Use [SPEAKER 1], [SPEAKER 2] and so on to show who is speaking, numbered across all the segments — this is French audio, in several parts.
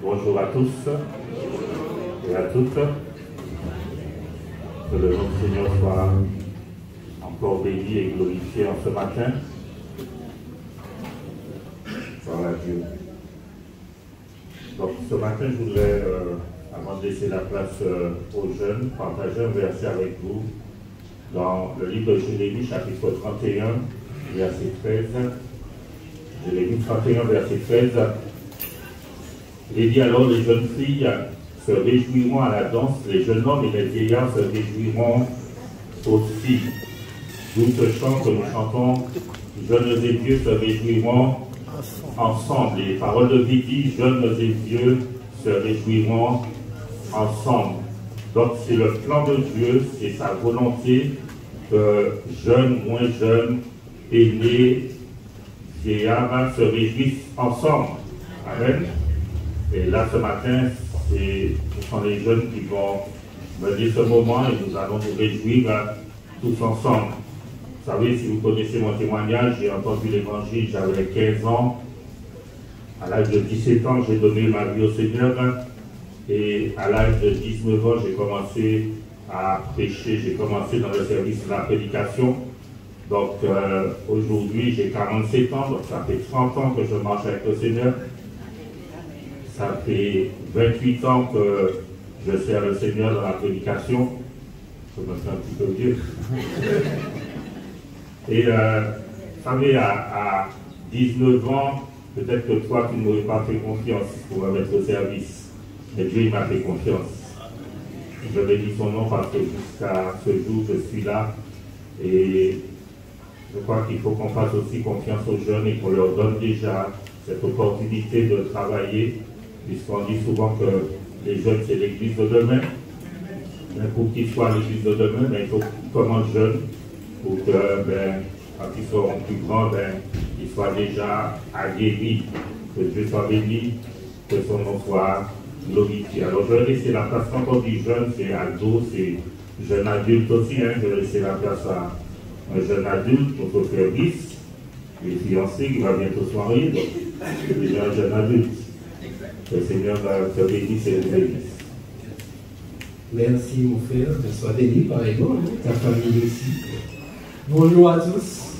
[SPEAKER 1] Bonjour à tous et à toutes. Que le nom du Seigneur soit encore béni et glorifié en ce matin. Gloire à Dieu. Donc ce matin, je voudrais, avant de laisser la place aux jeunes, partager un verset avec vous dans le livre de Jérémie, chapitre 31, verset 13. Jérémie 31, verset 13. Il dit alors, les jeunes filles se réjouiront à la danse, les jeunes hommes et les vieillards se réjouiront aussi. D'où ce chant que nous chantons, jeunes et vieux se réjouiront ensemble. Les paroles de vie disent, jeunes et vieux se réjouiront ensemble. Donc c'est le plan de Dieu, c'est sa volonté que jeunes, moins jeunes, aînés, vieillards se réjouissent ensemble. Amen. Et là, ce matin, ce sont les jeunes qui vont mener ce moment et nous allons nous réjouir tous ensemble. Vous savez, si vous connaissez mon témoignage, j'ai entendu l'évangile, j'avais 15 ans. À l'âge de 17 ans, j'ai donné ma vie au Seigneur. Et à l'âge de 19 ans, j'ai commencé à prêcher, j'ai commencé dans le service de la prédication. Donc aujourd'hui, j'ai 47 ans, donc ça fait 30 ans que je marche avec le Seigneur. Ça fait 28 ans que je sers le Seigneur dans la prédication. Je me fais un petit peu vieux. Et vous savez, à 19 ans, peut-être que toi, tu ne m'aurais pas fait confiance pour me mettre au service. Mais Dieu, il m'a fait confiance. Je bénis son nom parce que jusqu'à ce jour, je suis là. Et je crois qu'il faut qu'on fasse aussi confiance aux jeunes et qu'on leur donne déjà cette opportunité de travailler. Puisqu'on dit souvent que les jeunes, c'est l'église de demain. Mais pour qu'ils soient l'église de demain, il faut qu'ils commencent jeunes pour que, quand ils seront plus grands, ils soient déjà aguerris. Que Dieu soit béni, que son nom soit glorifié. Alors je vais laisser la place, quand on dit jeune, c'est ado, c'est jeune adulte aussi. Je vais laisser la place à un jeune adulte pour se faire 10. Les fiancés qui va bientôt se marier, donc c'est déjà un jeune adulte. Le Seigneur va te bénir, c'est le bénisse.
[SPEAKER 2] Merci mon frère, que sois béni pareillement, ta famille aussi. Bonjour à tous,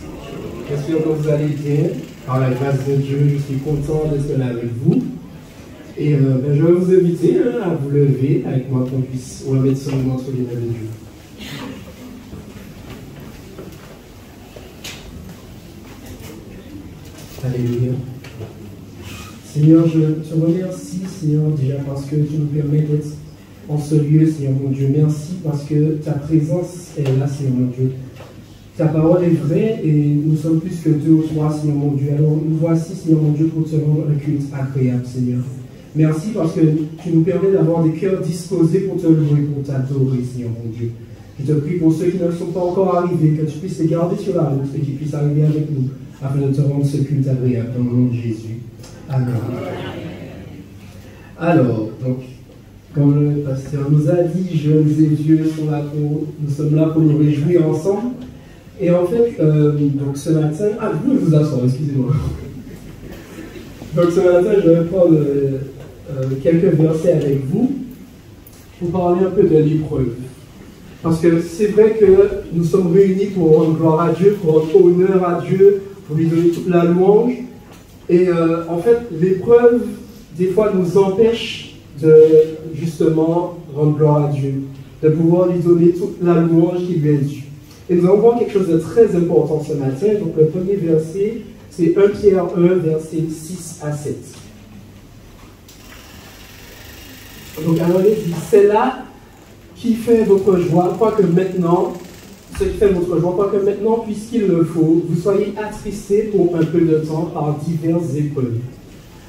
[SPEAKER 2] j'espère que vous allez bien. Par la grâce de Dieu, je suis content d'être là avec vous. Et je vais vous inviter à vous lever avec moi qu'on puisse remettre ce moment entre les mains de Dieu. Alléluia. Seigneur, je te remercie, Seigneur, déjà parce que tu nous permets d'être en ce lieu, Seigneur mon Dieu. Merci parce que ta présence est là, Seigneur mon Dieu. Ta parole est vraie et nous sommes plus que 2 ou 3, Seigneur mon Dieu. Alors nous voici, Seigneur mon Dieu, pour te rendre un culte agréable, Seigneur. Merci parce que tu nous permets d'avoir des cœurs disposés pour te louer, pour t'adorer, Seigneur mon Dieu. Je te prie pour ceux qui ne sont pas encore arrivés, que tu puisses les garder sur la route et qu'ils puissent arriver avec nous afin de te rendre ce culte agréable dans le nom de Jésus. Amen. Alors, donc, comme le pasteur nous a dit, jeunes et vieux nous sommes là pour nous réjouir ensemble. Et en fait, donc ce matin, vous pouvez vous asseoir, excusez-moi. Donc ce matin, je vais prendre quelques versets avec vous pour parler un peu de l'épreuve. Parce que c'est vrai que nous sommes réunis pour rendre gloire à Dieu, pour rendre honneur à Dieu, pour lui donner toute la louange. Et en fait, l'épreuve, des fois, nous empêche de, justement, rendre gloire à Dieu, de pouvoir lui donner toute la louange qui lui est due. Et nous allons voir quelque chose de très important ce matin. Donc, le premier verset, c'est 1 Pierre 1, versets 6 à 7. Donc, alors, il dit, c'est là qui fait votre joie, quoique maintenant, ce qui fait votre joie, quoique maintenant, puisqu'il le faut, vous soyez attristés pour un peu de temps par diverses épreuves,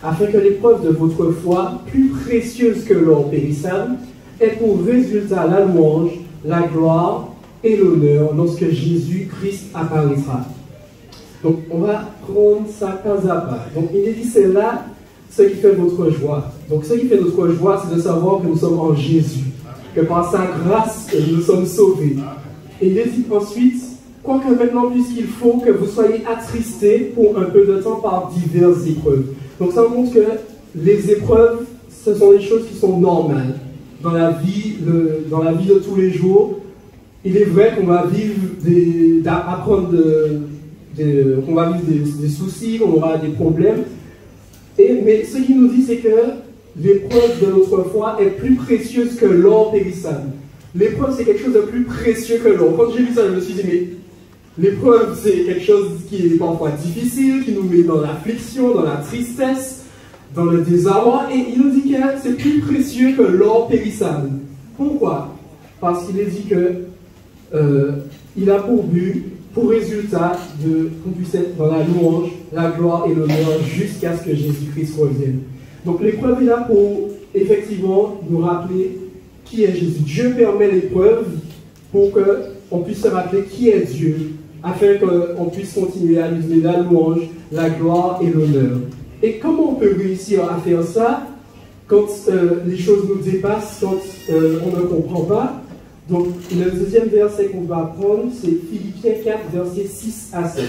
[SPEAKER 2] afin que l'épreuve de votre foi, plus précieuse que l'or périssable, ait pour résultat la louange, la gloire et l'honneur lorsque Jésus-Christ apparaîtra. Donc, on va prendre ça pas à pas. Donc, il est dit, c'est là ce qui fait votre joie. Donc, ce qui fait notre joie, c'est de savoir que nous sommes en Jésus, que par sa grâce, nous sommes sauvés. Et il est dit ensuite, quoique maintenant, puisqu'il faut que vous soyez attristés pour un peu de temps par diverses épreuves. Donc ça montre que les épreuves ce sont des choses qui sont normales dans la vie de tous les jours. Il est vrai qu'on va vivre qu'on va vivre des soucis, qu'on aura des problèmes. Mais ce qu'il nous dit, c'est que l'épreuve de notre foi est plus précieuse que l'or périssable. L'épreuve, c'est quelque chose de plus précieux que l'or. Quand j'ai lu ça, je me suis dit, mais l'épreuve, c'est quelque chose qui est parfois difficile, qui nous met dans l'affliction, dans la tristesse, dans le désarroi. Et il nous dit que c'est plus précieux que l'or périssable. Pourquoi? Parce qu'il est dit que il a pour résultat qu'on puisse être dans la louange, la gloire et l'honneur jusqu'à ce que Jésus-Christ revienne. Donc l'épreuve est là pour effectivement nous rappeler qui est Jésus. Dieu permet l'épreuve pour qu'on puisse se rappeler qui est Dieu, afin qu'on puisse continuer à lui donner la louange, la gloire et l'honneur. Et comment on peut réussir à faire ça quand les choses nous dépassent, quand on ne comprend pas? Donc le deuxième verset qu'on va apprendre, c'est Philippiens 4, versets 6 à 7.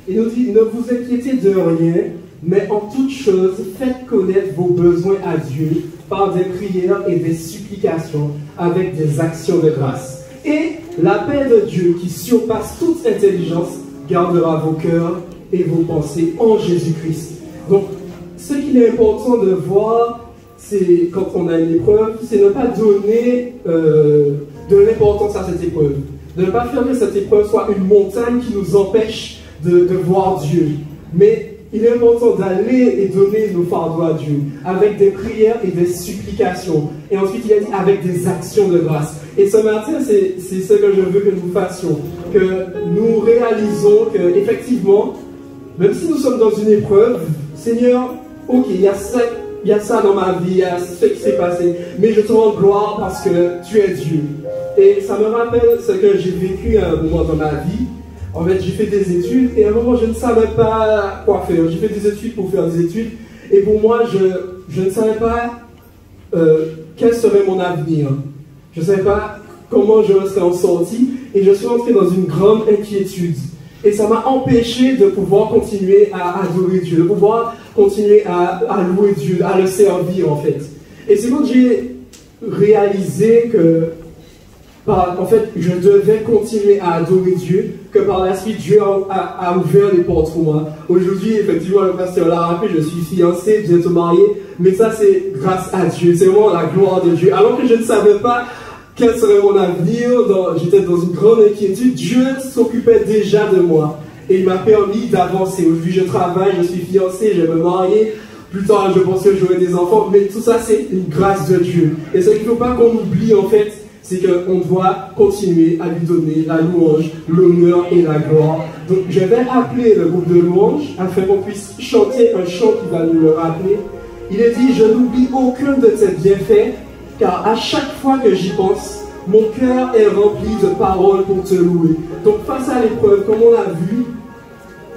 [SPEAKER 2] Il nous dit, ne vous inquiétez de rien, mais en toute chose, faites connaître vos besoins à Dieu par des prières et des supplications avec des actions de grâce. Et la paix de Dieu qui surpasse toute intelligence gardera vos cœurs et vos pensées en Jésus-Christ. Donc, ce qu'il est important de voir, c'est quand on a une épreuve, c'est ne pas donner de l'importance à cette épreuve. De ne pas faire que cette épreuve soit une montagne qui nous empêche de voir Dieu. Mais il est important d'aller et donner nos fardeaux à Dieu avec des prières et des supplications. Et ensuite, il a dit avec des actions de grâce. Et ce matin, c'est ce que je veux que nous fassions. Que nous réalisons qu'effectivement, même si nous sommes dans une épreuve, Seigneur, ok, il y a ça dans ma vie, il y a ce qui s'est passé, mais je te rends gloire parce que tu es Dieu. Et ça me rappelle ce que j'ai vécu à un moment dans ma vie. En fait, j'ai fait des études et à un moment, je ne savais pas quoi faire. J'ai fait des études pour faire des études et pour moi, je ne savais pas quel serait mon avenir. Je ne savais pas comment je serais en sortie et je suis entré dans une grande inquiétude. Et ça m'a empêché de pouvoir continuer à adorer Dieu, de pouvoir continuer à louer Dieu, à le servir en fait. Et c'est quand j'ai réalisé que en fait, je devais continuer à adorer Dieu, que par la suite, Dieu a ouvert les portes pour moi. Aujourd'hui, effectivement, le pasteur l'a rappelé, je suis fiancé, bientôt marié, mais ça, c'est grâce à Dieu, c'est vraiment la gloire de Dieu. Alors que je ne savais pas quel serait mon avenir, j'étais dans une grande inquiétude, Dieu s'occupait déjà de moi. Et il m'a permis d'avancer. Aujourd'hui, je travaille, je suis fiancé, je vais me marier. Plus tard, je pense que j'aurai des enfants, mais tout ça, c'est une grâce de Dieu. Et ce qu'il ne faut pas qu'on oublie, en fait, c'est qu'on doit continuer à lui donner la louange, l'honneur et la gloire. Donc je vais appeler le groupe de louange afin qu'on puisse chanter un chant qui va nous le rappeler. Il est dit, je n'oublie aucun de tes bienfaits, car à chaque fois que j'y pense, mon cœur est rempli de paroles pour te louer. Donc face à l'épreuve, comme on l'a vu,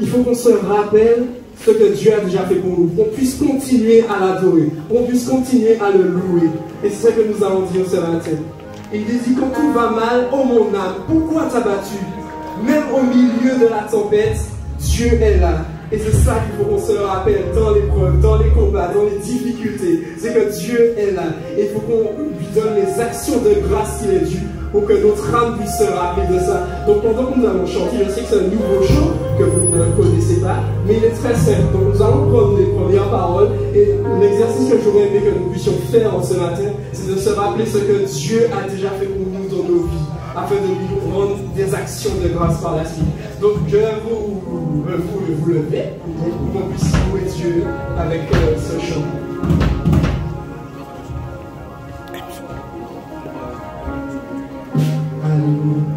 [SPEAKER 2] il faut qu'on se rappelle ce que Dieu a déjà fait pour nous, qu'on puisse continuer à l'adorer, qu'on puisse continuer à le louer. Et c'est ce que nous allons dire ce matin. Il dit, quand tout va mal, oh mon âme, pourquoi t'as battu? Même au milieu de la tempête, Dieu est là. Et c'est ça qu'il faut qu'on se rappelle dans l'épreuve, dans les combats, dans les difficultés. C'est que Dieu est là. Et il faut qu'on lui donne les actions de grâce qu'il est dû pour que notre âme puisse se rappeler de ça. Donc pendant que nous allons chanter, je sais que c'est un nouveau chant que vous ne connaissez pas, mais il est très simple. Donc nous allons prendre les premières paroles et l'exercice que j'aurais aimé que nous puissions faire en ce matin, c'est de se rappeler ce que Dieu a déjà fait pour nous dans nos vies, afin de lui rendre des actions de grâce par la suite. Donc je vais vous lever pour qu'on puisse louer Dieu avec ce chant. Alléluia.
[SPEAKER 3] Alléluia.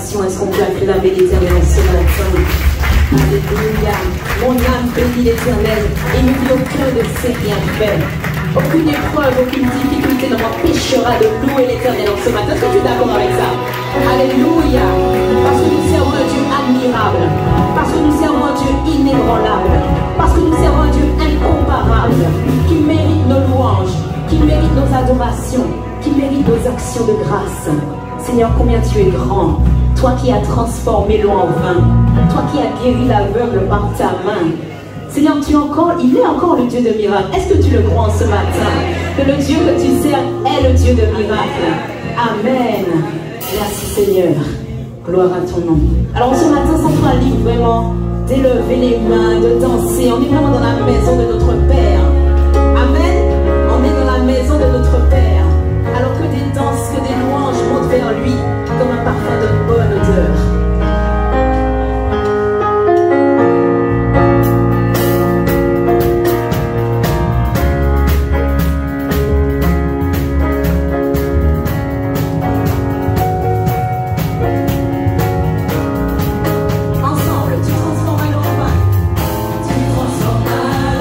[SPEAKER 3] adoration. Est-ce qu'on peut acclamer l'Éternel en ce matin? Alléluia. Mon âme bénit l'Éternel et n'oublie aucun de ses bienfaits. Aucune épreuve, aucune difficulté ne m'empêchera de louer l'Éternel en ce matin. Est-ce que tu es d'accord avec ça? Alléluia. Parce que nous servons un Dieu admirable. Parce que nous servons un Dieu inébranlable. Parce que nous servons un Dieu incomparable. Qui mérite nos louanges, qui mérite nos adorations, qui mérite nos actions de grâce. Seigneur, combien tu es grand. Toi qui as transformé l'eau en vin. Toi qui as guéri l'aveugle par ta main. Seigneur, il est encore le Dieu de miracles. Est-ce que tu le crois ce matin? Que le Dieu que tu sers est le Dieu de miracles. Amen. Merci Seigneur. Gloire à ton nom. Alors ce matin, sens-toi libre vraiment d'élever les mains, de danser. On est vraiment dans la maison de notre Père. Amen. On est dans la maison de notre Père. Alors que des danses, que des louanges montent vers lui comme un parfum de bonne odeur.
[SPEAKER 4] Ensemble, tu transformes l'eau en vin. Tu transformes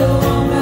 [SPEAKER 4] l'eau en vin.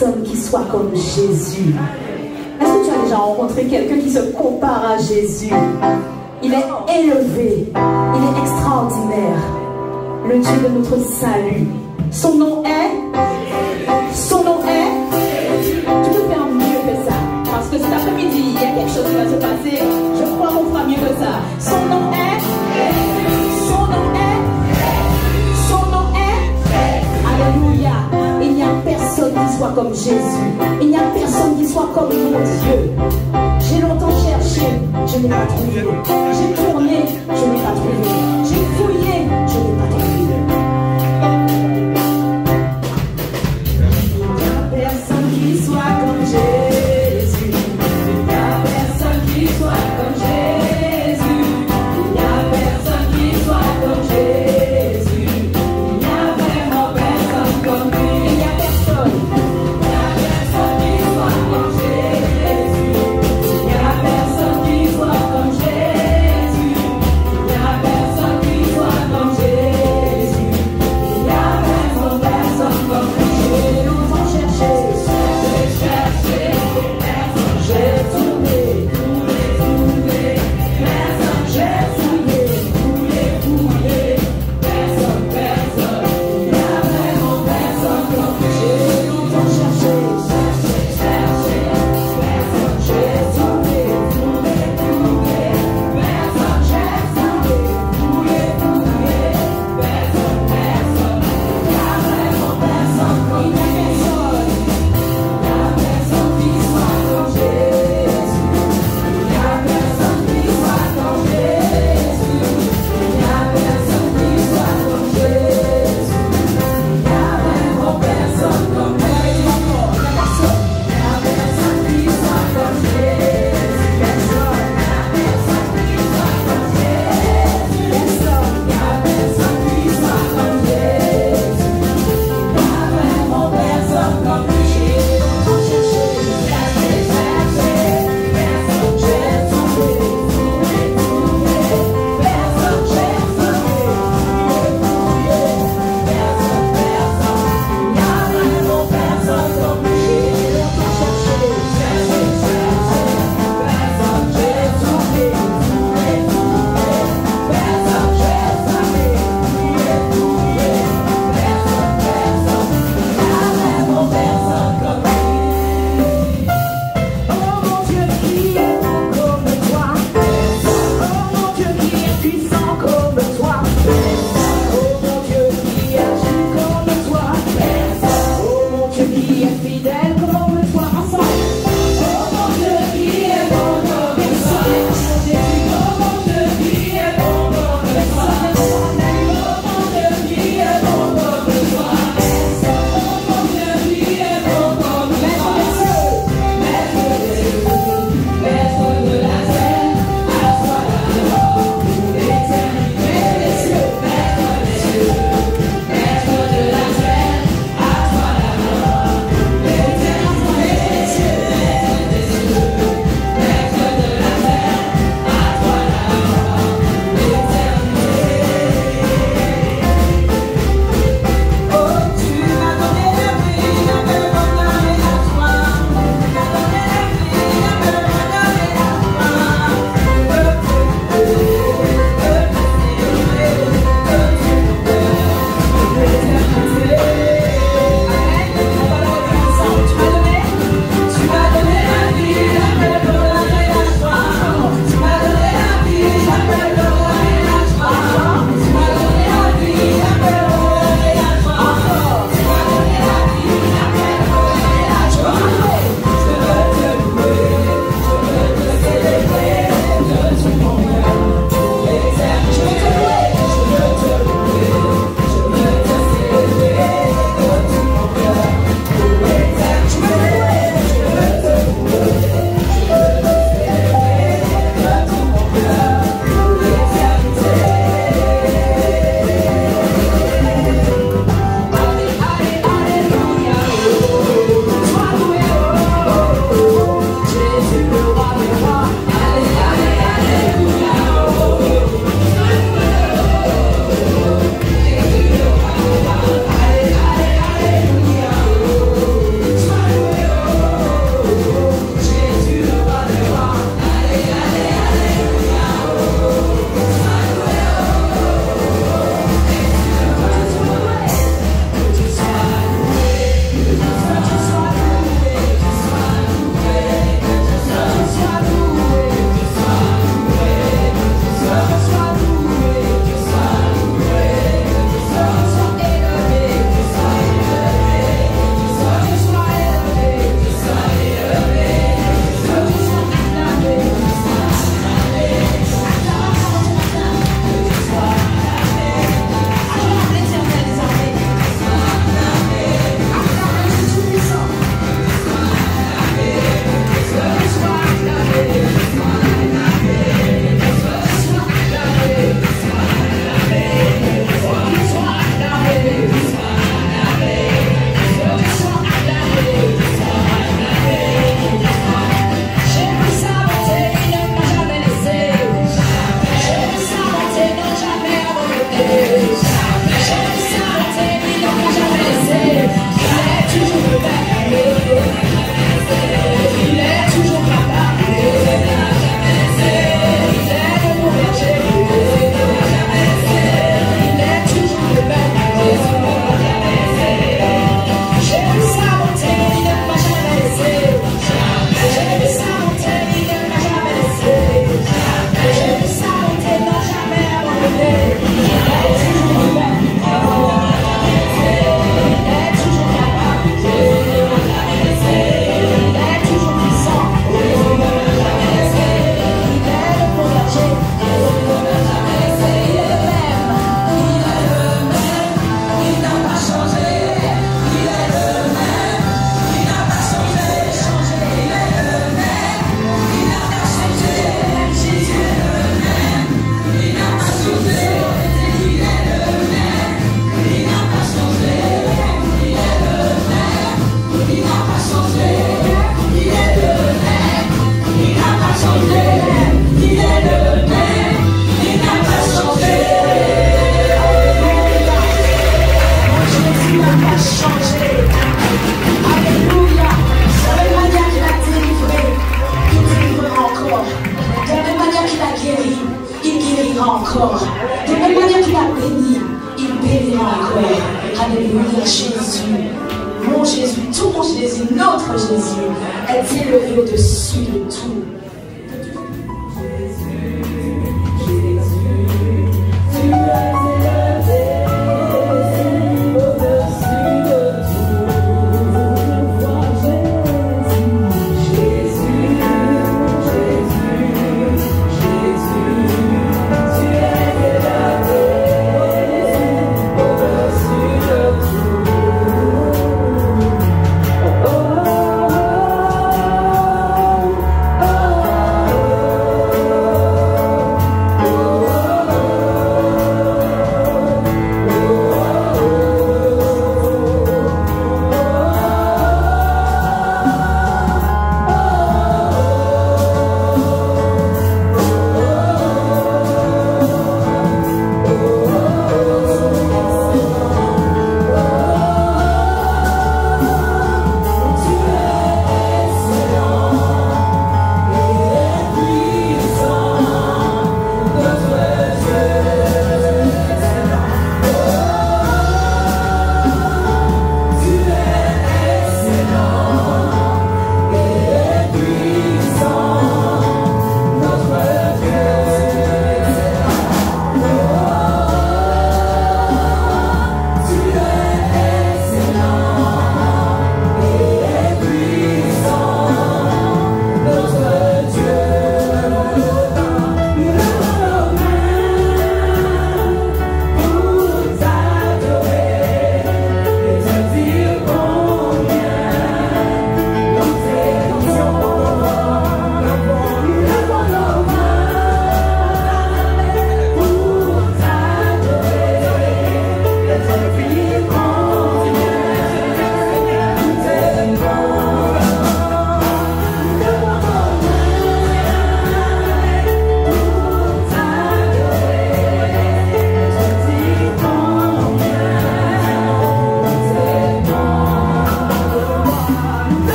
[SPEAKER 3] personne qui soit comme Jésus. Est-ce que tu as déjà rencontré quelqu'un qui se compare à Jésus? Il est élevé, il est extraordinaire, le Dieu de notre salut. Son nom est? Tu peux faire mieux que ça, parce que cet après-midi, il y a quelque chose qui va se passer. Je crois qu'on fera mieux que ça. Son nom est? Alléluia. Il n'y a personne qui soit comme Jésus. Il n'y a personne qui soit comme mon Dieu. J'ai longtemps cherché, je n'ai pas trouvé. J'ai tourné, je n'ai pas trouvé. J'ai fouillé, je n'ai pas trouvé. Il n'y a personne qui soit comme Jésus. Il n'y a personne qui soit comme Jésus. Il n'y a personne qui soit comme Jésus. Il n'y a vraiment personne comme lui. Il n'y a personne. Il n'y a personne qui soit comme Jésus. Il n'y a personne qui soit comme Jésus. toi, Jésus. Elle tient élevé au-dessus de tout.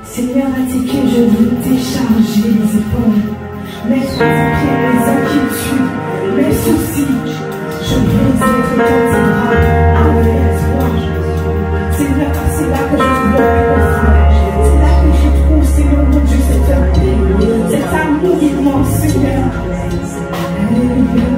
[SPEAKER 4] Seigneur, à tes pieds, je veux décharger les épaules. Mettre à tes pieds mes inquiétudes, mes soucis. Je veux être dans tes bras avec toi. Seigneur, c'est là que je veux reconnaître. C'est là que je trouve, Seigneur, mon Dieu, cette paix, cet amour immense, Seigneur. Alléluia.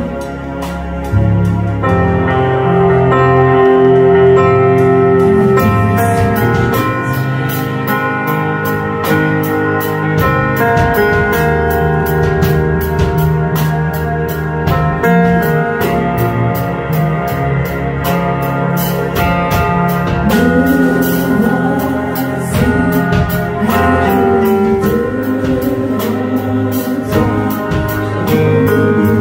[SPEAKER 3] Thank you.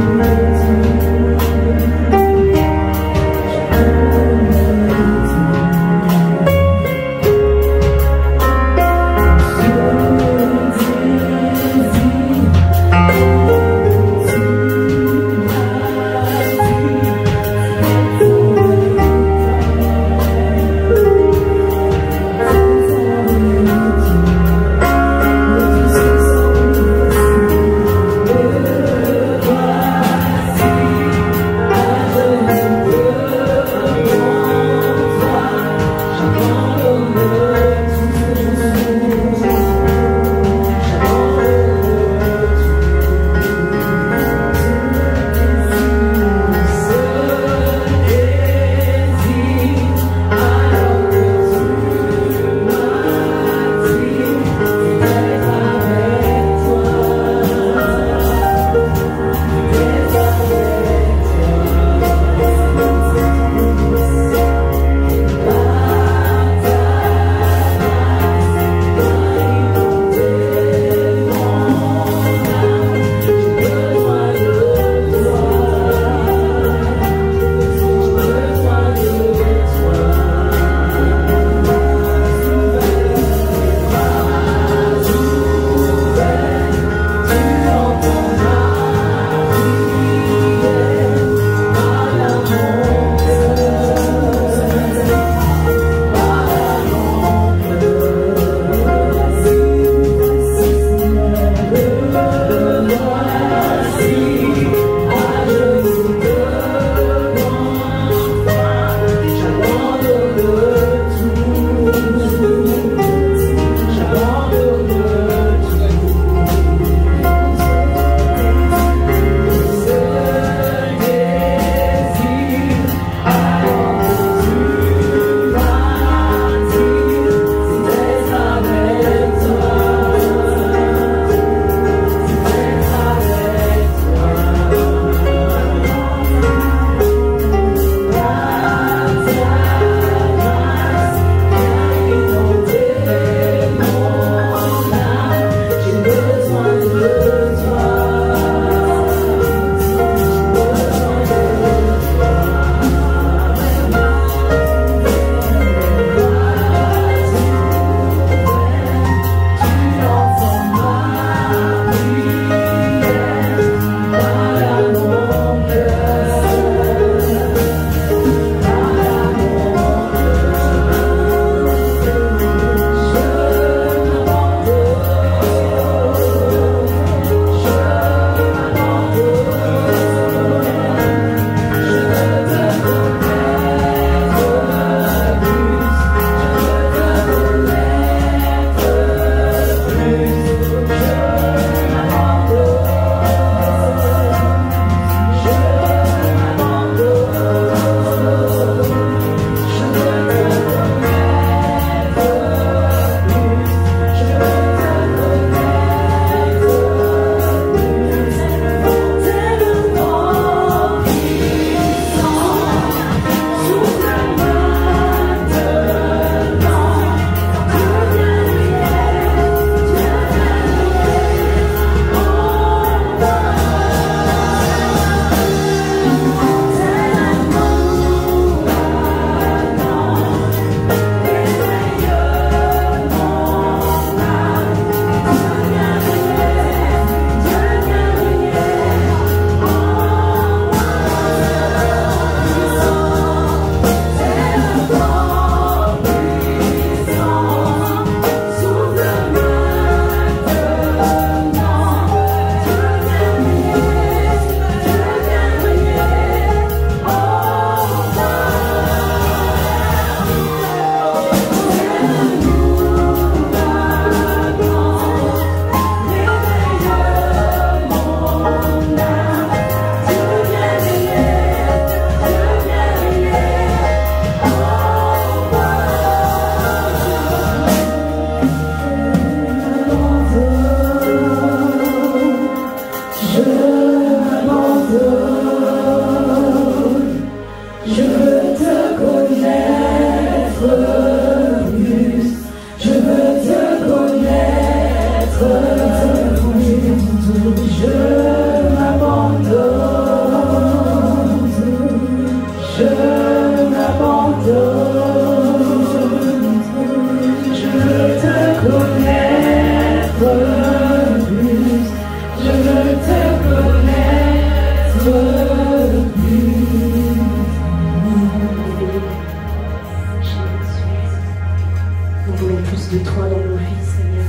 [SPEAKER 4] Nous voulons plus de toi dans nos vies, Seigneur.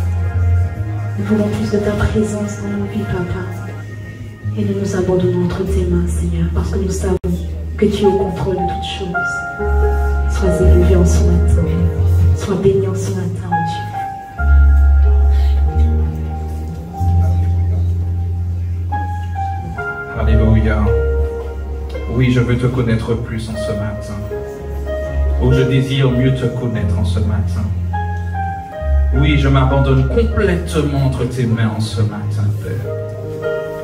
[SPEAKER 4] Nous voulons plus de ta présence dans nos vies, Papa. Et nous nous abandonnons entre tes mains, Seigneur, parce que nous savons que tu es au contrôle de toutes choses. Sois élevé en ce matin. Sois béni en ce matin, oh Dieu.
[SPEAKER 5] Alléluia. Oui, je veux te connaître plus en ce matin. Oh, je désire mieux te connaître en ce matin. Oui, je m'abandonne complètement entre tes mains en ce matin, Père.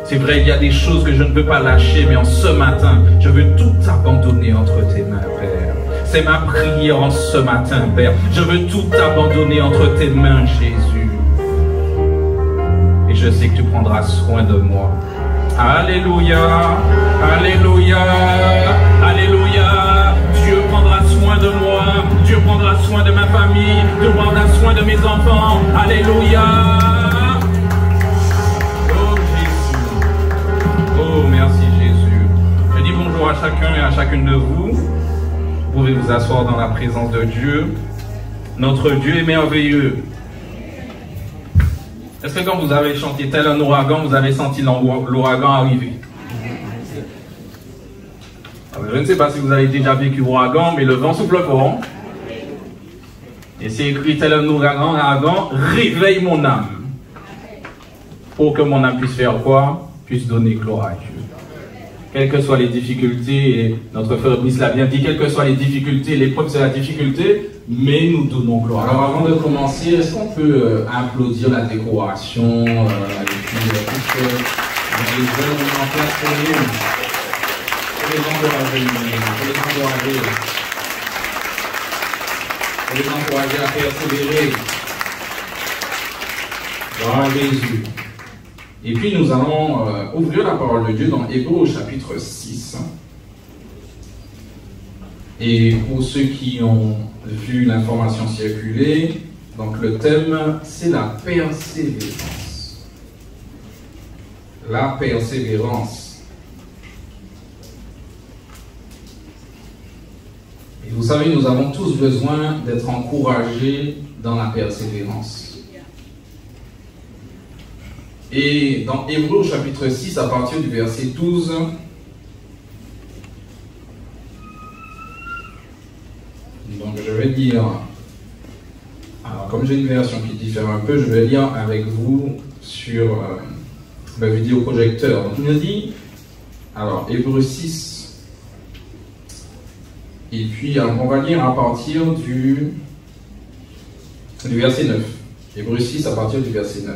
[SPEAKER 5] C'est vrai, il y a des choses que je ne peux pas lâcher, mais en ce matin, je veux tout abandonner entre tes mains, Père. C'est ma prière en ce matin, Père. Je veux tout abandonner entre tes mains, Jésus. Et je sais que tu prendras soin de moi. Alléluia, alléluia, alléluia. Dieu prendra soin de moi. Dieu prendra soin de ma famille. Dieu prendra soin de mes enfants. Alléluia. Oh Jésus. Oh merci Jésus. Je dis bonjour à chacun et à chacune de vous. Vous pouvez vous asseoir dans la présence de Dieu. Notre Dieu est merveilleux. Est-ce que quand vous avez chanté tel un ouragan, vous avez senti l'ouragan arriver? Je ne sais pas si vous avez déjà vécu l'ouragan, mais le vent souffle fort. Et c'est écrit tel un ouragan, réveille mon âme. Pour que mon âme puisse faire quoi? Puisse donner gloire à Dieu. Quelles que soient les difficultés, et notre frère Brice l'a bien dit, quelles que soient les difficultés, l'épreuve c'est la difficulté, mais nous donnons gloire. Alors avant de commencer, est-ce qu'on peut applaudir la décoration et puis tout les jeunes en place pour nous, pour les encourager, pour les encourager à persévérer. Gloire à Jésus. Et puis nous allons ouvrir la parole de Dieu dans Hébreux au chapitre 6. Et pour ceux qui ont vu l'information circuler, donc le thème c'est la persévérance. La persévérance. Et vous savez, nous avons tous besoin d'être encouragés dans la persévérance. Et dans Hébreux chapitre 6, à partir du verset 12, donc je vais lire, alors comme j'ai une version qui diffère un peu, je vais lire avec vous sur ma vidéoprojecteur. Donc il me dit, alors Hébreux 6, et puis alors, on va lire à partir du verset 9. Hébreux 6 à partir du verset 9.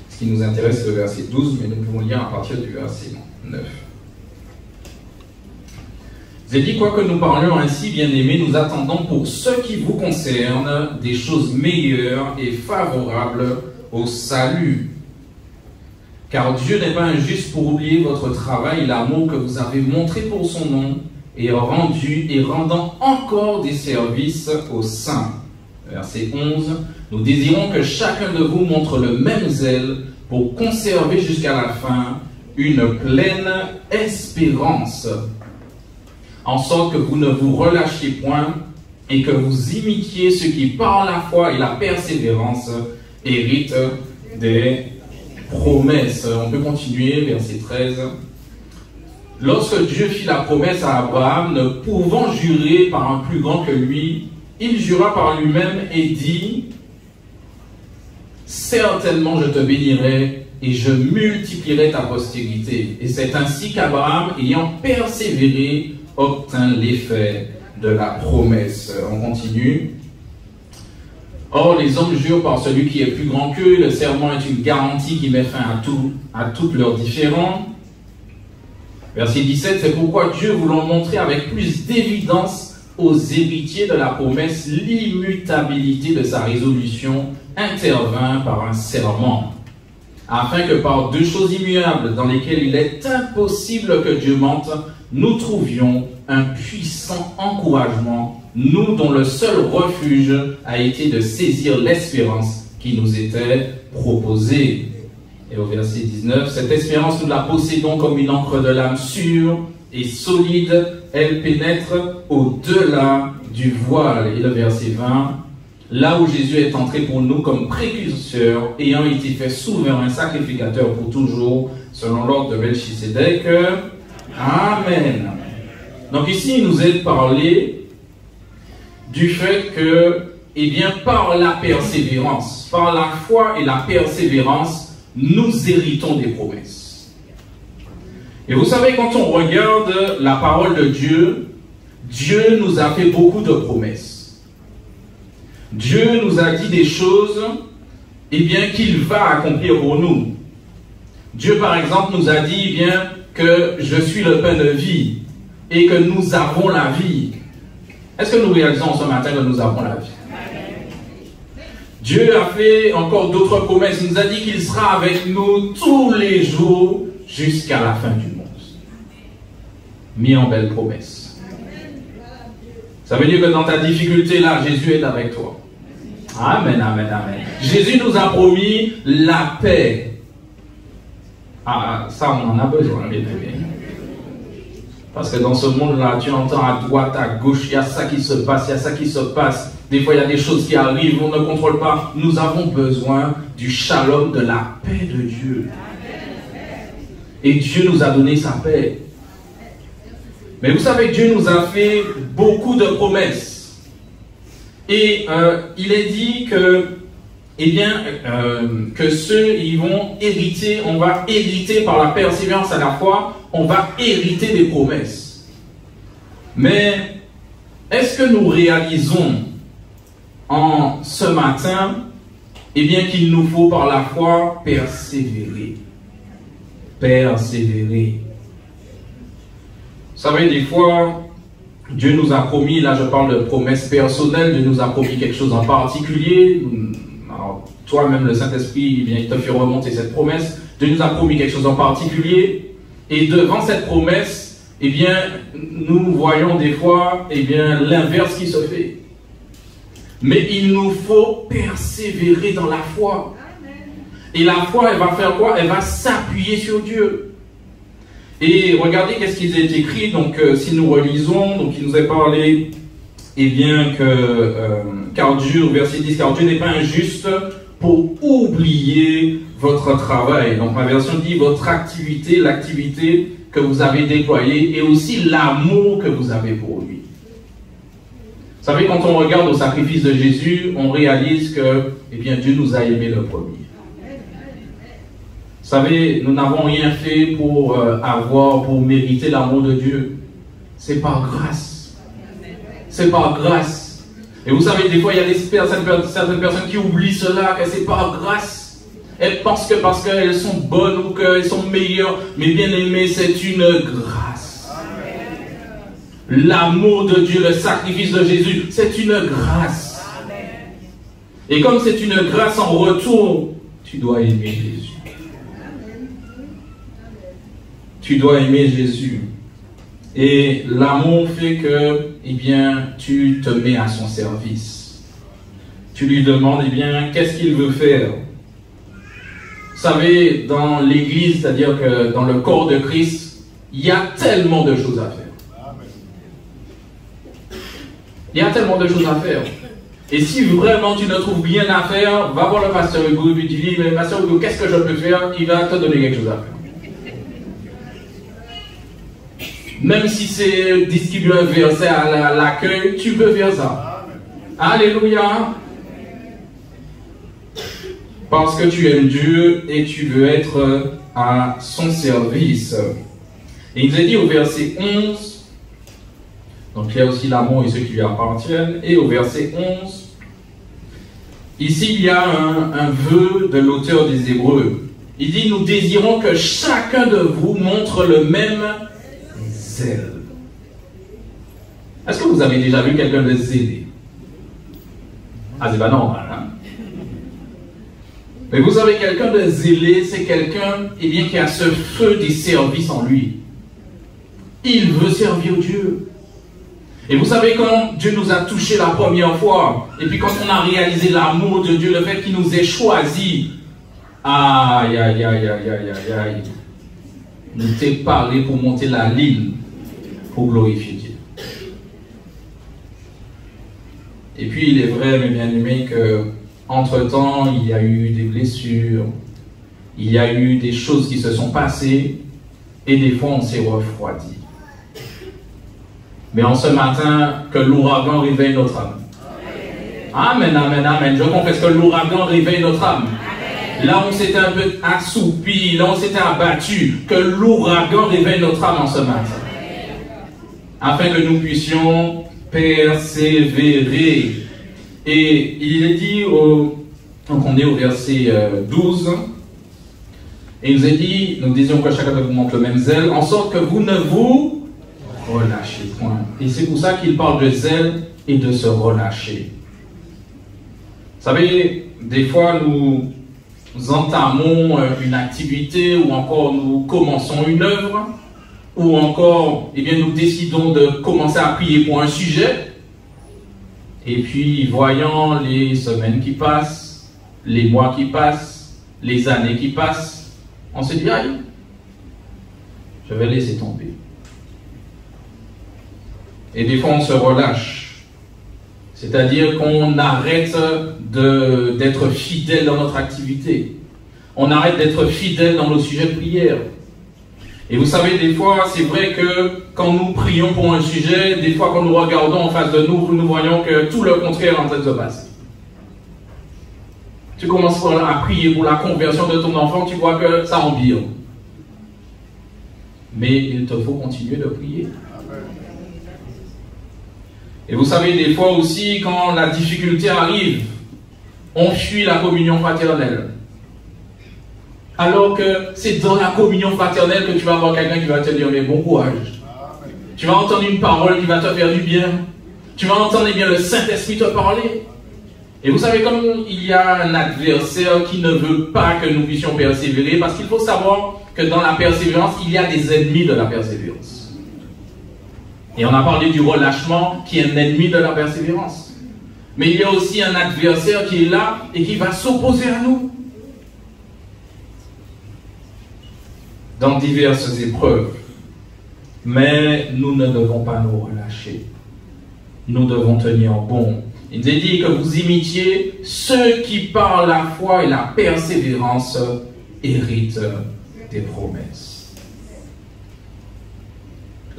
[SPEAKER 5] Ce qui nous intéresse, c'est le verset 12, mais nous pouvons lire à partir du verset 9. J'ai dit, quoi que nous parlions ainsi, bien-aimés, nous attendons pour ce qui vous concerne des choses meilleures et favorables au salut. Car Dieu n'est pas injuste pour oublier votre travail et l'amour que vous avez montré pour son nom et rendant encore des services aux saints. Verset 11. Nous désirons que chacun de vous montre le même zèle pour conserver jusqu'à la fin une pleine espérance, en sorte que vous ne vous relâchiez point et que vous imitiez ceux qui, par la foi et la persévérance, héritent des promesses. On peut continuer, verset 13. Lorsque Dieu fit la promesse à Abraham, ne pouvant jurer par un plus grand que lui, il jura par lui-même et dit: certainement je te bénirai et je multiplierai ta postérité. Et c'est ainsi qu'Abraham, ayant persévéré, obtint l'effet de la promesse. On continue. Or, les hommes jurent par celui qui est plus grand qu'eux. Le serment est une garantie qui met fin à toutes leurs différends. Verset 17, c'est pourquoi Dieu, voulant montrer avec plus d'évidence aux héritiers de la promesse l'immutabilité de sa résolution, intervint par un serment, afin que par deux choses immuables dans lesquelles il est impossible que Dieu mente, nous trouvions un puissant encouragement, nous dont le seul refuge a été de saisir l'espérance qui nous était proposée. Et au verset 19, cette espérance nous la possédons comme une encre de l'âme sûre et solide, elle pénètre au-delà du voile. Et le verset 20, là où Jésus est entré pour nous comme précurseur, ayant été fait souverain sacrificateur pour toujours, selon l'ordre de Melchisédek. Amen. Donc ici, il nous est parlé du fait que, eh bien, par la persévérance, par la foi et la persévérance, nous héritons des promesses. Et vous savez, quand on regarde la parole de Dieu, Dieu nous a fait beaucoup de promesses. Dieu nous a dit des choses, eh bien, qu'il va accomplir pour nous. Dieu, par exemple, nous a dit, eh bien, que je suis le pain de vie et que nous avons la vie. Est-ce que nous réalisons ce matin que nous avons la vie? Dieu a fait encore d'autres promesses. Il nous a dit qu'il sera avec nous tous les jours jusqu'à la fin du monde. Mis en belle promesse. Ça veut dire que dans ta difficulté là, Jésus est avec toi. Amen, amen, amen. Jésus nous a promis la paix. Ah, ça on en a besoin, bien aimé. Parce que dans ce monde-là, tu entends à droite, à gauche, il y a ça qui se passe, il y a ça qui se passe. Des fois, il y a des choses qui arrivent, on ne contrôle pas. Nous avons besoin du shalom, de la paix de Dieu. Et Dieu nous a donné sa paix. Mais vous savez, Dieu nous a fait beaucoup de promesses. Et il est dit que, eh bien, que ceux, ils vont hériter, on va hériter par la persévérance à la foi, on va hériter des promesses. Mais est-ce que nous réalisons en ce matin, eh bien, qu'il nous faut par la foi persévérer? Persévérer. Vous savez, des fois, Dieu nous a promis, là je parle de promesses personnelles, Dieu nous a promis quelque chose en particulier. Alors, toi-même, le Saint-Esprit, eh bien, il te fait remonter cette promesse. Dieu nous a promis quelque chose en particulier. Et devant cette promesse, eh bien, nous voyons des fois, eh bien, l'inverse qui se fait. Mais il nous faut persévérer dans la foi. Et la foi, elle va faire quoi? Elle va s'appuyer sur Dieu. Et regardez qu'est-ce qu'il est écrit. Donc, si nous relisons, donc il nous est parlé, eh bien, que, car Dieu, verset 10, car Dieu n'est pas injuste pour oublier votre travail. Donc, ma version dit votre activité, l'activité que vous avez déployée et aussi l'amour que vous avez pour lui. Vous savez, quand on regarde au sacrifice de Jésus, on réalise que, eh bien, Dieu nous a aimés le premier. Vous savez, nous n'avons rien fait pour pour mériter l'amour de Dieu. C'est par grâce. C'est par grâce. Et vous savez, des fois, il y a certaines personnes qui oublient cela, que c'est par grâce. Elles pensent que parce qu'elles sont bonnes ou qu'elles sont meilleures, mais bien aimées, c'est une grâce. L'amour de Dieu, le sacrifice de Jésus, c'est une grâce. Et comme c'est une grâce en retour, tu dois aimer Jésus. Tu dois aimer Jésus. Et l'amour fait que, eh bien, tu te mets à son service. Tu lui demandes, eh bien, qu'est-ce qu'il veut faire? Vous savez, dans l'Église, c'est-à-dire que dans le corps de Christ, il y a tellement de choses à faire. Il y a tellement de choses à faire. Et si vraiment tu ne trouves rien à faire, va voir le pasteur Hugo et lui dis, mais pasteur Hugo, qu'est-ce que je peux faire? Il va te donner quelque chose à faire. Même si c'est distribuer un verset à l'accueil, tu peux faire ça. Alléluia. Parce que tu aimes Dieu et tu veux être à son service. Et il nous est dit au verset 11, donc il y a aussi l'amour et ceux qui lui appartiennent, et au verset 11, ici il y a un vœu de l'auteur des Hébreux. Il dit, nous désirons que chacun de vous montre le même zèle. Est-ce que vous avez déjà vu quelqu'un de zélé? Ah, c'est pas normal, hein? Mais vous savez, quelqu'un de zélé, c'est quelqu'un, eh bien, qui a ce feu des services en lui. Il veut servir Dieu. Et vous savez, quand Dieu nous a touchés la première fois, et puis quand on a réalisé l'amour de Dieu, le fait qu'il nous ait choisis, aïe, aïe, aïe, aïe, aïe, aïe, aïe, nous t'ai parlé pour monter la ligne, pour glorifier Dieu. Et puis il est vrai, mes bien-aimés, que entre-temps, il y a eu des blessures, il y a eu des choses qui se sont passées, et des fois on s'est refroidi. Mais en ce matin, que l'ouragan réveille notre âme. Amen, amen, amen. Je confesse que l'ouragan réveille notre âme. Là on s'était un peu assoupi, là on s'était abattu, que l'ouragan réveille notre âme en ce matin. Afin que nous puissions persévérer. Et il est dit, donc on est au verset 12, et il nous est dit, nous disions que chacun de vous montre le même zèle, en sorte que vous ne vous relâchez point. Et c'est pour ça qu'il parle de zèle et de se relâcher. Vous savez, des fois nous entamons une activité ou encore nous commençons une œuvre ou encore eh bien, nous décidons de commencer à prier pour un sujet et puis voyant les semaines qui passent, les mois qui passent, les années qui passent, on se dit aïe, je vais laisser tomber. Et des fois on se relâche. C'est-à-dire qu'on arrête d'être fidèle dans notre activité. On arrête d'être fidèle dans nos sujets de prière. Et vous savez, des fois, c'est vrai que quand nous prions pour un sujet, des fois quand nous regardons en face de nous, nous voyons que tout le contraire est en train de se passer. Tu commences à prier pour la conversion de ton enfant, tu vois que ça empire. Mais il te faut continuer de prier. Et vous savez, des fois aussi, quand la difficulté arrive, on fuit la communion fraternelle. Alors que c'est dans la communion fraternelle que tu vas avoir quelqu'un qui va te dire, mais bon courage. Tu vas entendre une parole qui va te faire du bien. Tu vas entendre bien le Saint-Esprit te parler. Et vous savez, comme il y a un adversaire qui ne veut pas que nous puissions persévérer, parce qu'il faut savoir que dans la persévérance, il y a des ennemis de la persévérance. Et on a parlé du relâchement qui est un ennemi de la persévérance. Mais il y a aussi un adversaire qui est là et qui va s'opposer à nous. Dans diverses épreuves. Mais nous ne devons pas nous relâcher. Nous devons tenir bon. Il nous est dit que vous imitiez ceux qui par la foi et la persévérance héritent des promesses.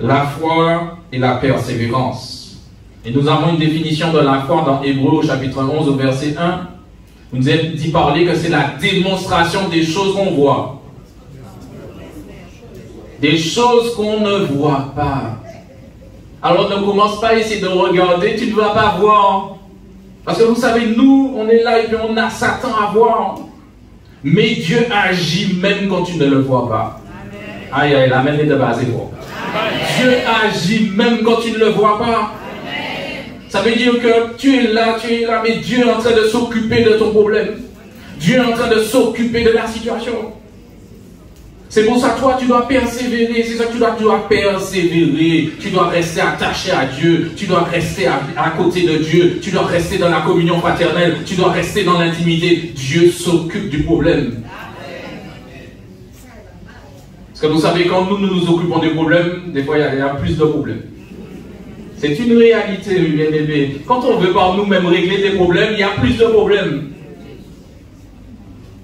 [SPEAKER 5] La foi et la persévérance. Et nous avons une définition de la foi dans Hébreux au chapitre 11 au verset 1. Il nous est dit parler que c'est la démonstration des choses qu'on voit. Des choses qu'on ne voit pas. Alors ne commence pas à essayer de regarder, tu ne vas pas voir. Parce que vous savez, nous, on est là et puis on a Satan à voir. Mais Dieu agit même quand tu ne le vois pas. Aïe, aïe, la main est de base, c'est bon. Dieu agit même quand tu ne le vois pas. Ça veut dire que tu es là, mais Dieu est en train de s'occuper de ton problème. Dieu est en train de s'occuper de la situation. C'est pour ça que toi, tu dois persévérer. C'est ça que tu dois persévérer. Tu dois rester attaché à Dieu. Tu dois rester à côté de Dieu. Tu dois rester dans la communion fraternelle. Tu dois rester dans l'intimité. Dieu s'occupe du problème. Parce que vous savez, quand nous occupons des problèmes, des fois, il y a plus de problèmes. C'est une réalité, bien aimé. Quand on veut par nous-mêmes régler des problèmes, il y a plus de problèmes.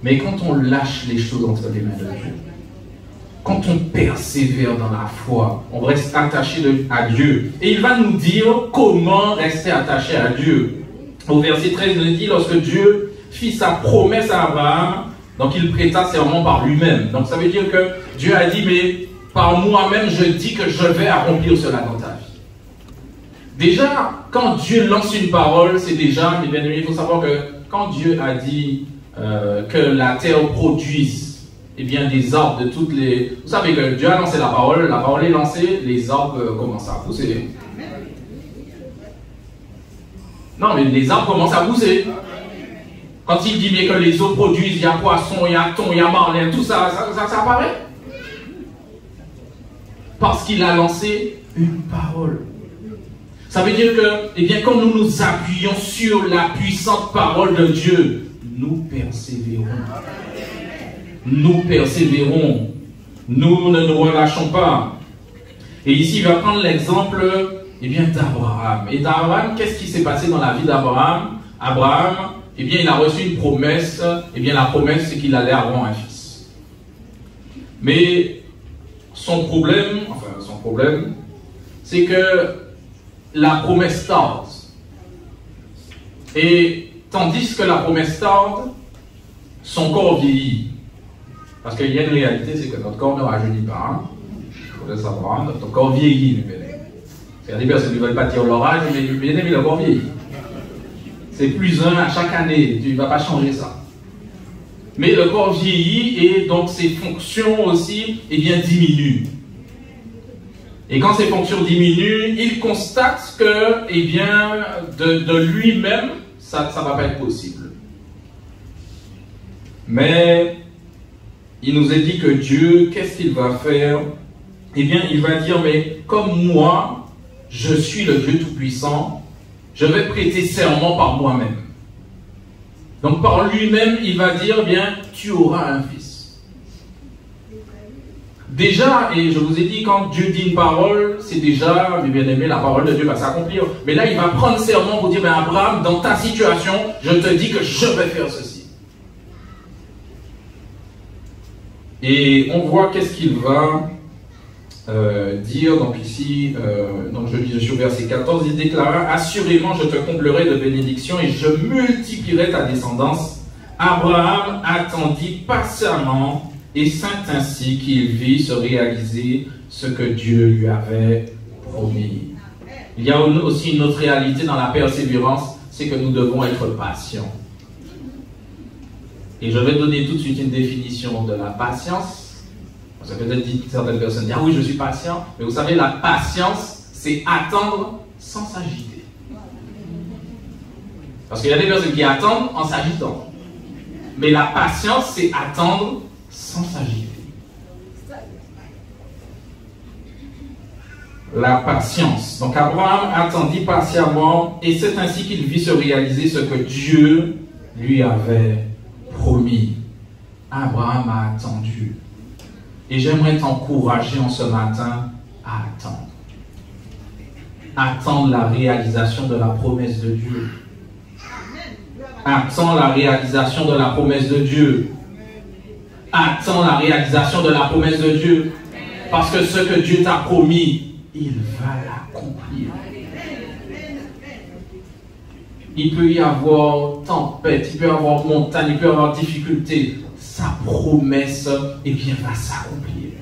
[SPEAKER 5] Mais quand on lâche les choses entre les mains de Dieu, quand on persévère dans la foi, on reste attaché à Dieu. Et il va nous dire comment rester attaché à Dieu. Au verset 13, il dit, lorsque Dieu fit sa promesse à Abraham, donc il prêta serment par lui-même. Donc ça veut dire que Dieu a dit, mais par moi-même, je dis que je vais accomplir cela dans ta vie. Déjà, quand Dieu lance une parole, c'est déjà, mes bien-aimés, il faut savoir que quand Dieu a dit que la terre produise, eh bien, des arbres de toutes les... Vous savez que Dieu a lancé la parole est lancée, les arbres commencent à pousser. Non, mais les arbres commencent à pousser. Quand il dit mais que les eaux produisent, il y a poisson, il y a thon, il y a marlin, tout ça apparaît. Parce qu'il a lancé une parole. Ça veut dire que, eh bien, quand nous nous appuyons sur la puissante parole de Dieu, nous persévérons. Nous persévérons. Nous ne nous relâchons pas. Et ici, il va prendre l'exemple eh bien, d'Abraham. Et d'Abraham, qu'est-ce qui s'est passé dans la vie d'Abraham? Abraham, eh bien, il a reçu une promesse. Eh bien, la promesse, c'est qu'il allait avoir un fils. Mais son problème, c'est que la promesse tarde. Et tandis que la promesse tarde, son corps vieillit. Parce qu'il y a une réalité, c'est que notre corps ne rajeunit pas. Hein? Il faut le savoir, notre corps vieillit, mes bien-aimés. Il y a des personnes qui ne veulent pas dire leur âge, mais mes bien-aimés, le corps vieillit. C'est +1 à chaque année, tu ne vas pas changer ça. Mais le corps vieillit et donc ses fonctions aussi, eh bien, diminuent. Et quand ses fonctions diminuent, il constate que, eh bien, de lui-même, ça ne va pas être possible. Mais il nous est dit que Dieu, qu'est-ce qu'il va faire? Eh bien, il va dire, mais comme moi, je suis le Dieu Tout-Puissant, je vais prêter serment par moi-même. Donc par lui-même, il va dire, bien, tu auras un fils. Déjà, et je vous ai dit, quand Dieu dit une parole, c'est déjà, mes bien-aimés, la parole de Dieu va s'accomplir. Mais là, il va prendre serment pour dire, mais Abraham, dans ta situation, je te dis que je vais faire ceci. Et on voit qu'est-ce qu'il va dire, donc ici, donc je suis au verset 14, il déclara, assurément je te comblerai de bénédictions et je multiplierai ta descendance. Abraham attendit patiemment et c'est ainsi qu'il vit se réaliser ce que Dieu lui avait promis. Il y a aussi une autre réalité dans la persévérance, c'est que nous devons être patients. Et je vais donner tout de suite une définition de la patience. Ça peut être dit certaines personnes disent, ah oui, je suis patient. Mais vous savez, la patience, c'est attendre sans s'agiter. Parce qu'il y a des personnes qui attendent en s'agitant. Mais la patience, c'est attendre sans s'agiter. La patience. Donc Abraham attendit patiemment et c'est ainsi qu'il vit se réaliser ce que Dieu lui avait promis. Abraham a attendu. Et j'aimerais t'encourager en ce matin à attendre. Attendre la réalisation de la promesse de Dieu. Attends la réalisation de la promesse de Dieu. Attends la réalisation de la promesse de Dieu. Parce que ce que Dieu t'a promis, il va l'accomplir. Il peut y avoir tempête, il peut y avoir montagne, il peut y avoir difficulté. Sa promesse, eh bien, va s'accomplir.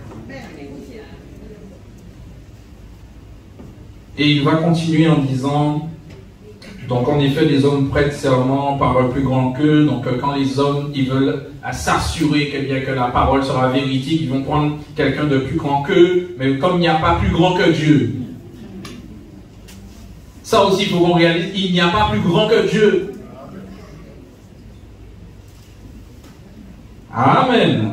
[SPEAKER 5] Et il va continuer en disant, donc en effet, les hommes prêtent serment par un plus grand qu'eux. Donc quand les hommes, ils veulent s'assurer que la parole sera véridique, ils vont prendre quelqu'un de plus grand qu'eux. Mais comme il n'y a pas plus grand que Dieu, ça aussi, il faut qu'on réalise, il n'y a pas plus grand que Dieu. Amen.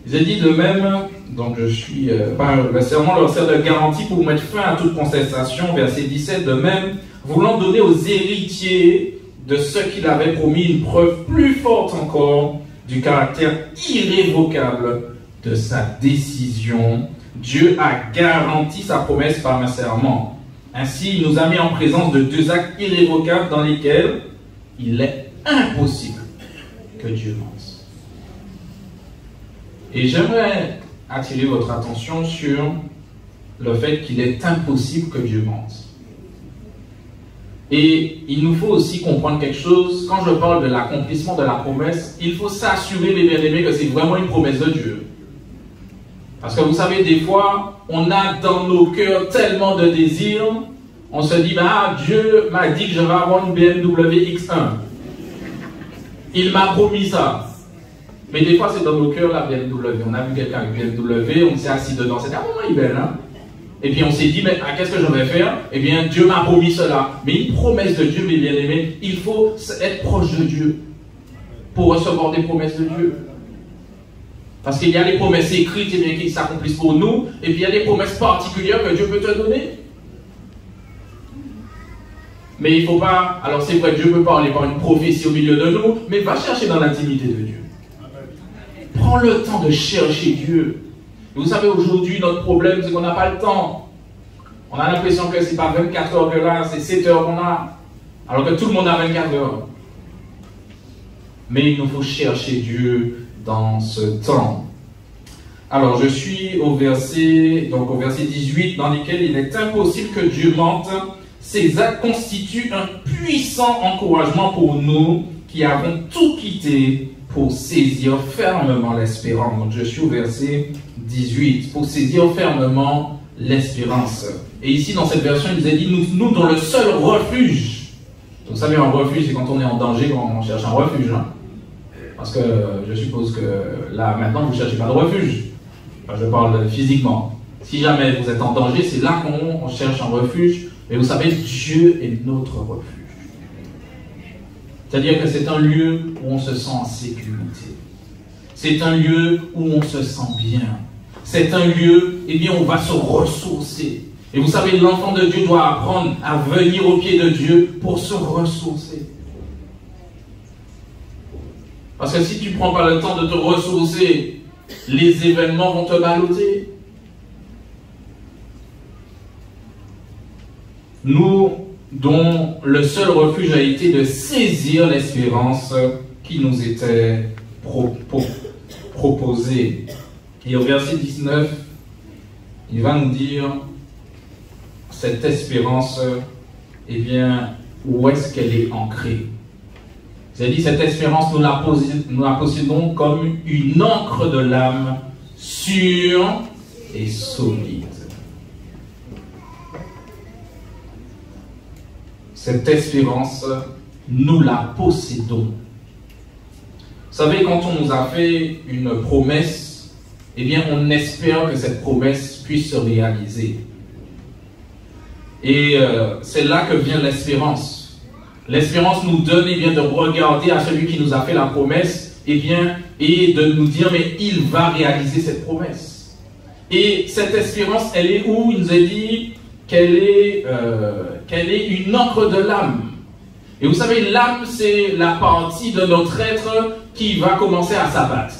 [SPEAKER 5] J'ai dit de même, donc je suis, le serment leur sert de garantie pour mettre fin à toute contestation, verset 17, de même, voulant donner aux héritiers de ce qu'il avait promis une preuve plus forte encore du caractère irrévocable de sa décision, Dieu a garanti sa promesse par un serment. Ainsi, il nous a mis en présence de deux actes irrévocables dans lesquels il est impossible que Dieu mente. Et j'aimerais attirer votre attention sur le fait qu'il est impossible que Dieu mente. Et il nous faut aussi comprendre quelque chose. Quand je parle de l'accomplissement de la promesse, il faut s'assurer, mes bien-aimés, que c'est vraiment une promesse de Dieu. Parce que vous savez, des fois, on a dans nos cœurs tellement de désirs, on se dit, bah, Dieu m'a dit que je vais avoir une BMW X1. Il m'a promis ça. Mais des fois, c'est dans nos cœurs la BMW. On a vu quelqu'un avec BMW, on s'est assis dedans, c'était il est belle, hein? Et puis on s'est dit, mais qu'est-ce que je vais faire? Eh bien, Dieu m'a promis cela. Mais une promesse de Dieu, mes bien-aimés, il faut être proche de Dieu pour recevoir des promesses de Dieu. Parce qu'il y a des promesses écrites et bien qui s'accomplissent pour nous, et puis il y a des promesses particulières que Dieu peut te donner. Mais il ne faut pas, alors c'est vrai, Dieu peut parler par une prophétie au milieu de nous, mais va chercher dans l'intimité de Dieu. Prends le temps de chercher Dieu. Vous savez, aujourd'hui, notre problème, c'est qu'on n'a pas le temps. On a l'impression que c'est pas 24 heures que là, c'est 7 heures qu'on a. Alors que tout le monde a 24 heures. Mais il nous faut chercher Dieu dans ce temps. Alors, je suis au verset 18, dans lequel il est impossible que Dieu mente. Ces actes constituent un puissant encouragement pour nous qui avons tout quitté pour saisir fermement l'espérance. Donc, je suis au verset 18, pour saisir fermement l'espérance. Et ici, dans cette version, il nous a dit, nous dont le seul refuge. Donc, vous savez, un refuge, c'est quand on est en danger, on cherche un refuge. Hein? Parce que je suppose que là, maintenant, vous ne cherchez pas de refuge. Enfin, je parle physiquement. Si jamais vous êtes en danger, c'est là qu'on cherche un refuge. Mais vous savez, Dieu est notre refuge. C'est-à-dire que c'est un lieu où on se sent en sécurité. C'est un lieu où on se sent bien. C'est un lieu, eh bien, où on va se ressourcer. Et vous savez, l'enfant de Dieu doit apprendre à venir au pied de Dieu pour se ressourcer. Parce que si tu ne prends pas le temps de te ressourcer, les événements vont te balloter. Nous, dont le seul refuge a été de saisir l'espérance qui nous était proposée. Et au verset 19, il va nous dire, cette espérance, eh bien, où est-ce qu'elle est ancrée? C'est-à-dire, cette espérance, nous la possédons comme une encre de l'âme sûre et solide. Cette espérance, nous la possédons. Vous savez, quand on nous a fait une promesse, eh bien, on espère que cette promesse puisse se réaliser. Et c'est là que vient l'espérance. L'espérance nous donne, eh bien, de regarder à celui qui nous a fait la promesse, eh bien, et de nous dire, mais il va réaliser cette promesse. Et cette espérance, elle est où? Il nous a dit qu'elle est une encre de l'âme. Et vous savez, l'âme, c'est la partie de notre être qui va commencer à s'abattre.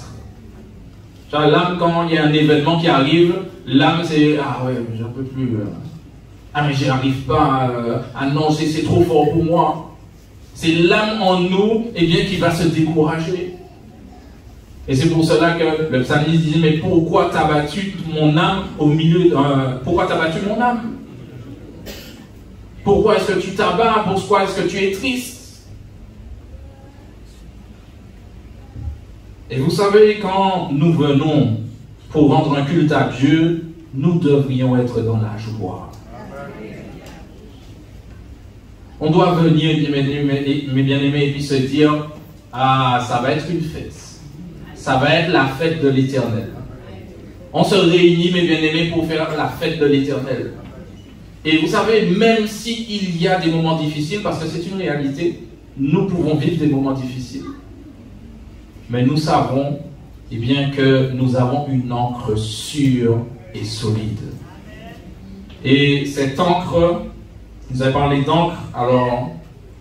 [SPEAKER 5] L'âme, quand il y a un événement qui arrive, l'âme, c'est « Ah ouais, j'en peux plus. Ah mais j'y arrive pas. Ah non, c'est trop fort pour moi. » C'est l'âme en nous, eh bien, qui va se décourager. Et c'est pour cela que le psalmiste disait, mais pourquoi t'as battu mon âme au milieu pourquoi t'as battu mon âme? Pourquoi est-ce que tu t'abats? Pourquoi est-ce que tu es triste? Et vous savez, quand nous venons pour rendre un culte à Dieu, nous devrions être dans la joie. On doit venir, mes bien-aimés, et puis se dire, ah, ça va être une fête. Ça va être la fête de l'Éternel. On se réunit, mes bien-aimés, pour faire la fête de l'Éternel. Et vous savez, même s'il y a des moments difficiles, parce que c'est une réalité, nous pouvons vivre des moments difficiles. Mais nous savons, eh bien, que nous avons une encre sûre et solide. Et cette encre, vous avez parlé d'encre, alors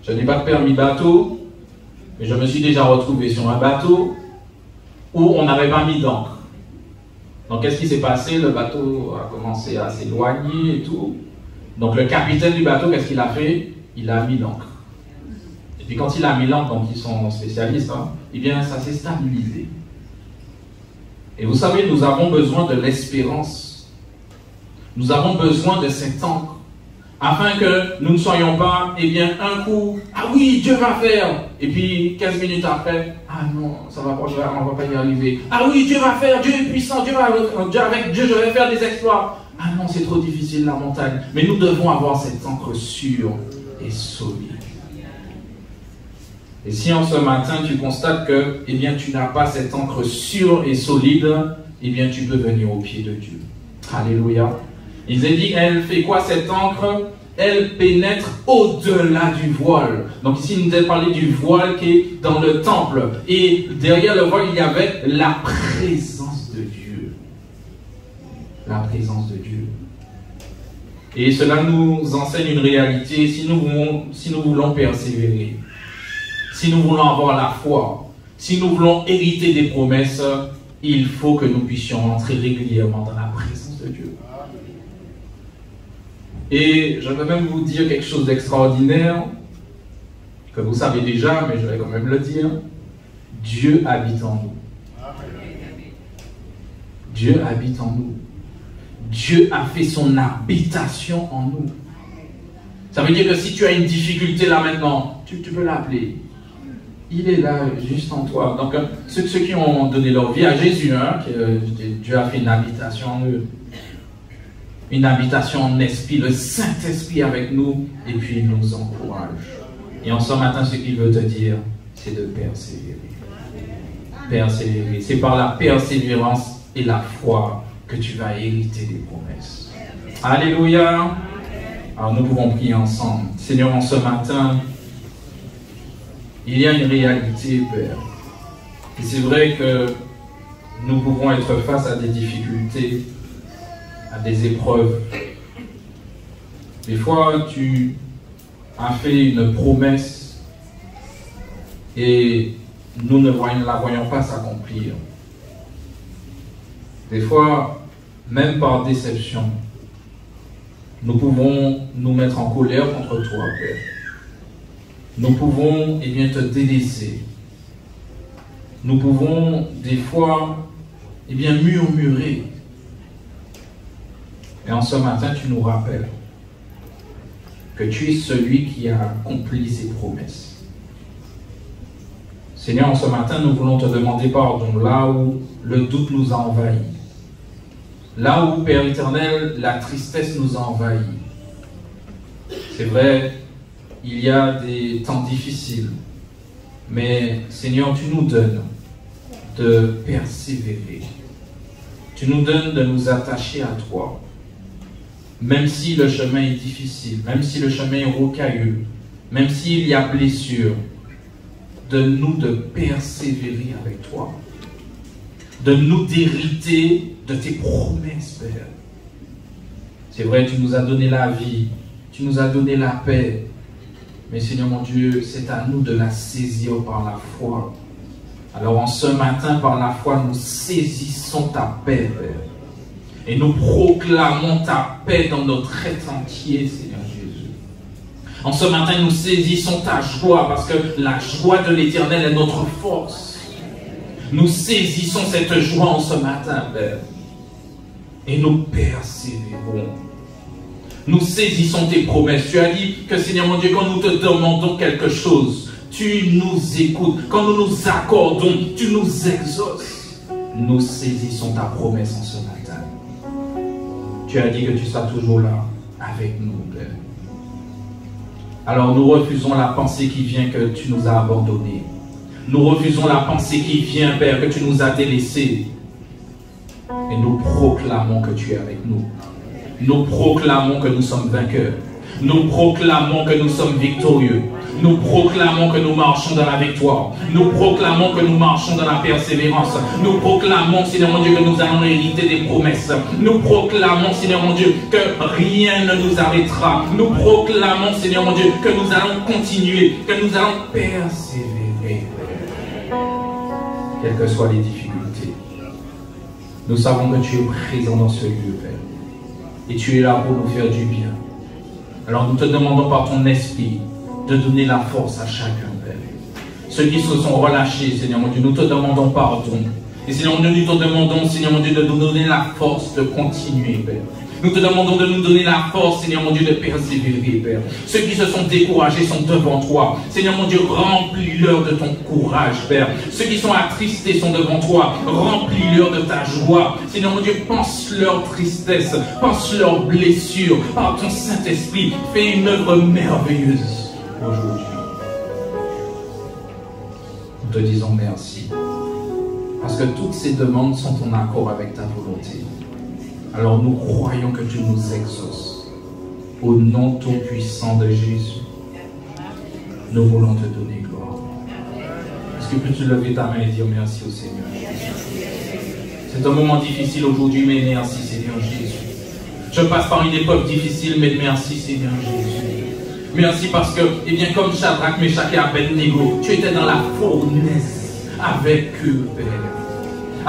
[SPEAKER 5] je n'ai pas de permis bateau, mais je me suis déjà retrouvé sur un bateau où on n'avait pas mis d'encre. Donc qu'est-ce qui s'est passé? Le bateau a commencé à s'éloigner et tout. Donc le capitaine du bateau, qu'est-ce qu'il a fait? Il a mis l'encre. Et puis quand il a mis l'encre, donc ils sont spécialistes, hein, eh bien ça s'est stabilisé. Et vous savez, nous avons besoin de l'espérance. Nous avons besoin de cette encre. Afin que nous ne soyons pas, eh bien, un coup, ah oui, Dieu va faire. Et puis 15 minutes après, ah non, ça va pas, on ne va pas y arriver. Ah oui, Dieu va faire, Dieu est puissant, avec Dieu je vais faire des exploits. Ah non, c'est trop difficile la montagne. Mais nous devons avoir cette encre sûre et solide. Et si en ce matin tu constates que, eh bien, tu n'as pas cette encre sûre et solide, eh bien, tu peux venir au pied de Dieu. Alléluia. Il a dit, elle fait quoi cette encre? Elle pénètre au-delà du voile. Donc ici, il nous a parlé du voile qui est dans le temple. Et derrière le voile, il y avait la présence de Dieu. La présence de Dieu. Et cela nous enseigne une réalité. Si nous voulons persévérer, si nous voulons avoir la foi, si nous voulons hériter des promesses, il faut que nous puissions entrer régulièrement dans la présence de Dieu. Et je vais même vous dire quelque chose d'extraordinaire, que vous savez déjà, mais je vais quand même le dire. Dieu habite en nous. Dieu habite en nous. Dieu a fait son habitation en nous. Ça veut dire que si tu as une difficulté là maintenant, tu peux l'appeler. Il est là, juste en toi. Donc, ceux qui ont donné leur vie à Jésus, hein, Dieu a fait une habitation en eux. Une habitation en esprit, le Saint-Esprit avec nous, et puis il nous encourage. Et en ce matin, ce qu'il veut te dire, c'est de persévérer. Persévérer. C'est par la persévérance et la foi que tu vas hériter des promesses. Alléluia. Alors nous pouvons prier ensemble. Seigneur, en ce matin, il y a une réalité, Père. Et c'est vrai que nous pouvons être face à des difficultés, à des épreuves. Des fois, tu as fait une promesse et nous ne la voyons pas s'accomplir. Des fois, même par déception, nous pouvons nous mettre en colère contre toi, Père. Nous pouvons, te délaisser. Nous pouvons, des fois, murmurer. Et en ce matin, tu nous rappelles que tu es celui qui a accompli ses promesses. Seigneur, en ce matin, nous voulons te demander pardon là où le doute nous a envahis. Là où, Père éternel, la tristesse nous a envahis. C'est vrai, il y a des temps difficiles. Mais, Seigneur, tu nous donnes de persévérer. Tu nous donnes de nous attacher à toi. Même si le chemin est difficile, même si le chemin est rocailleux, même s'il y a blessure, donne-nous de persévérer avec toi. Donne-nous d'hériter de tes promesses, Père. C'est vrai, tu nous as donné la vie, tu nous as donné la paix. Mais Seigneur mon Dieu, c'est à nous de la saisir par la foi. Alors en ce matin, par la foi, nous saisissons ta paix, Père. Et nous proclamons ta paix dans notre être entier, Seigneur Jésus. En ce matin, nous saisissons ta joie, parce que la joie de l'Éternel est notre force. Nous saisissons cette joie en ce matin, Père. Et nous persévérons. Nous saisissons tes promesses. Tu as dit que, Seigneur mon Dieu, quand nous te demandons quelque chose, tu nous écoutes. Quand nous nous accordons, tu nous exauces. Nous saisissons ta promesse en ce matin. Tu as dit que tu seras toujours là avec nous, Père. Alors nous refusons la pensée qui vient que tu nous as abandonnés. Nous refusons la pensée qui vient, Père, que tu nous as délaissés. Et nous proclamons que tu es avec nous. Nous proclamons que nous sommes vainqueurs. Nous proclamons que nous sommes victorieux. Nous proclamons que nous marchons dans la victoire. Nous proclamons que nous marchons dans la persévérance. Nous proclamons, Seigneur mon Dieu, que nous allons hériter des promesses. Nous proclamons, Seigneur mon Dieu, que rien ne nous arrêtera. Nous proclamons, Seigneur mon Dieu, que nous allons continuer, que nous allons persévérer. Quelles que soient les difficultés. Nous savons que tu es présent dans ce lieu, Père. Et tu es là pour nous faire du bien. Alors nous te demandons par ton esprit de donner la force à chacun, Père. Ceux qui se sont relâchés, Seigneur mon Dieu, nous te demandons pardon. Et Seigneur mon Dieu, nous te demandons, Seigneur mon Dieu, de nous donner la force de continuer, Père. Nous te demandons de nous donner la force, Seigneur mon Dieu, de persévérer, Père. Ceux qui se sont découragés sont devant toi. Seigneur mon Dieu, remplis-leur de ton courage, Père. Ceux qui sont attristés sont devant toi. Remplis-leur de ta joie. Seigneur mon Dieu, pense leur tristesse, pense leurs blessures. Par ton Saint-Esprit, fais une œuvre merveilleuse aujourd'hui. Nous te disons merci. Parce que toutes ces demandes sont en accord avec ta volonté. Alors nous croyons que tu nous exauces. Au nom tout-puissant de Jésus, nous voulons te donner gloire. Est-ce que peux-tu lever ta main et dire merci au Seigneur? C'est un moment difficile aujourd'hui, mais merci Seigneur Jésus. Je passe par une épreuve difficile, mais merci Seigneur Jésus. Merci parce que, eh bien, comme Shadrach, Meshach et Abednego, tu étais dans la fournaise avec eux, Père.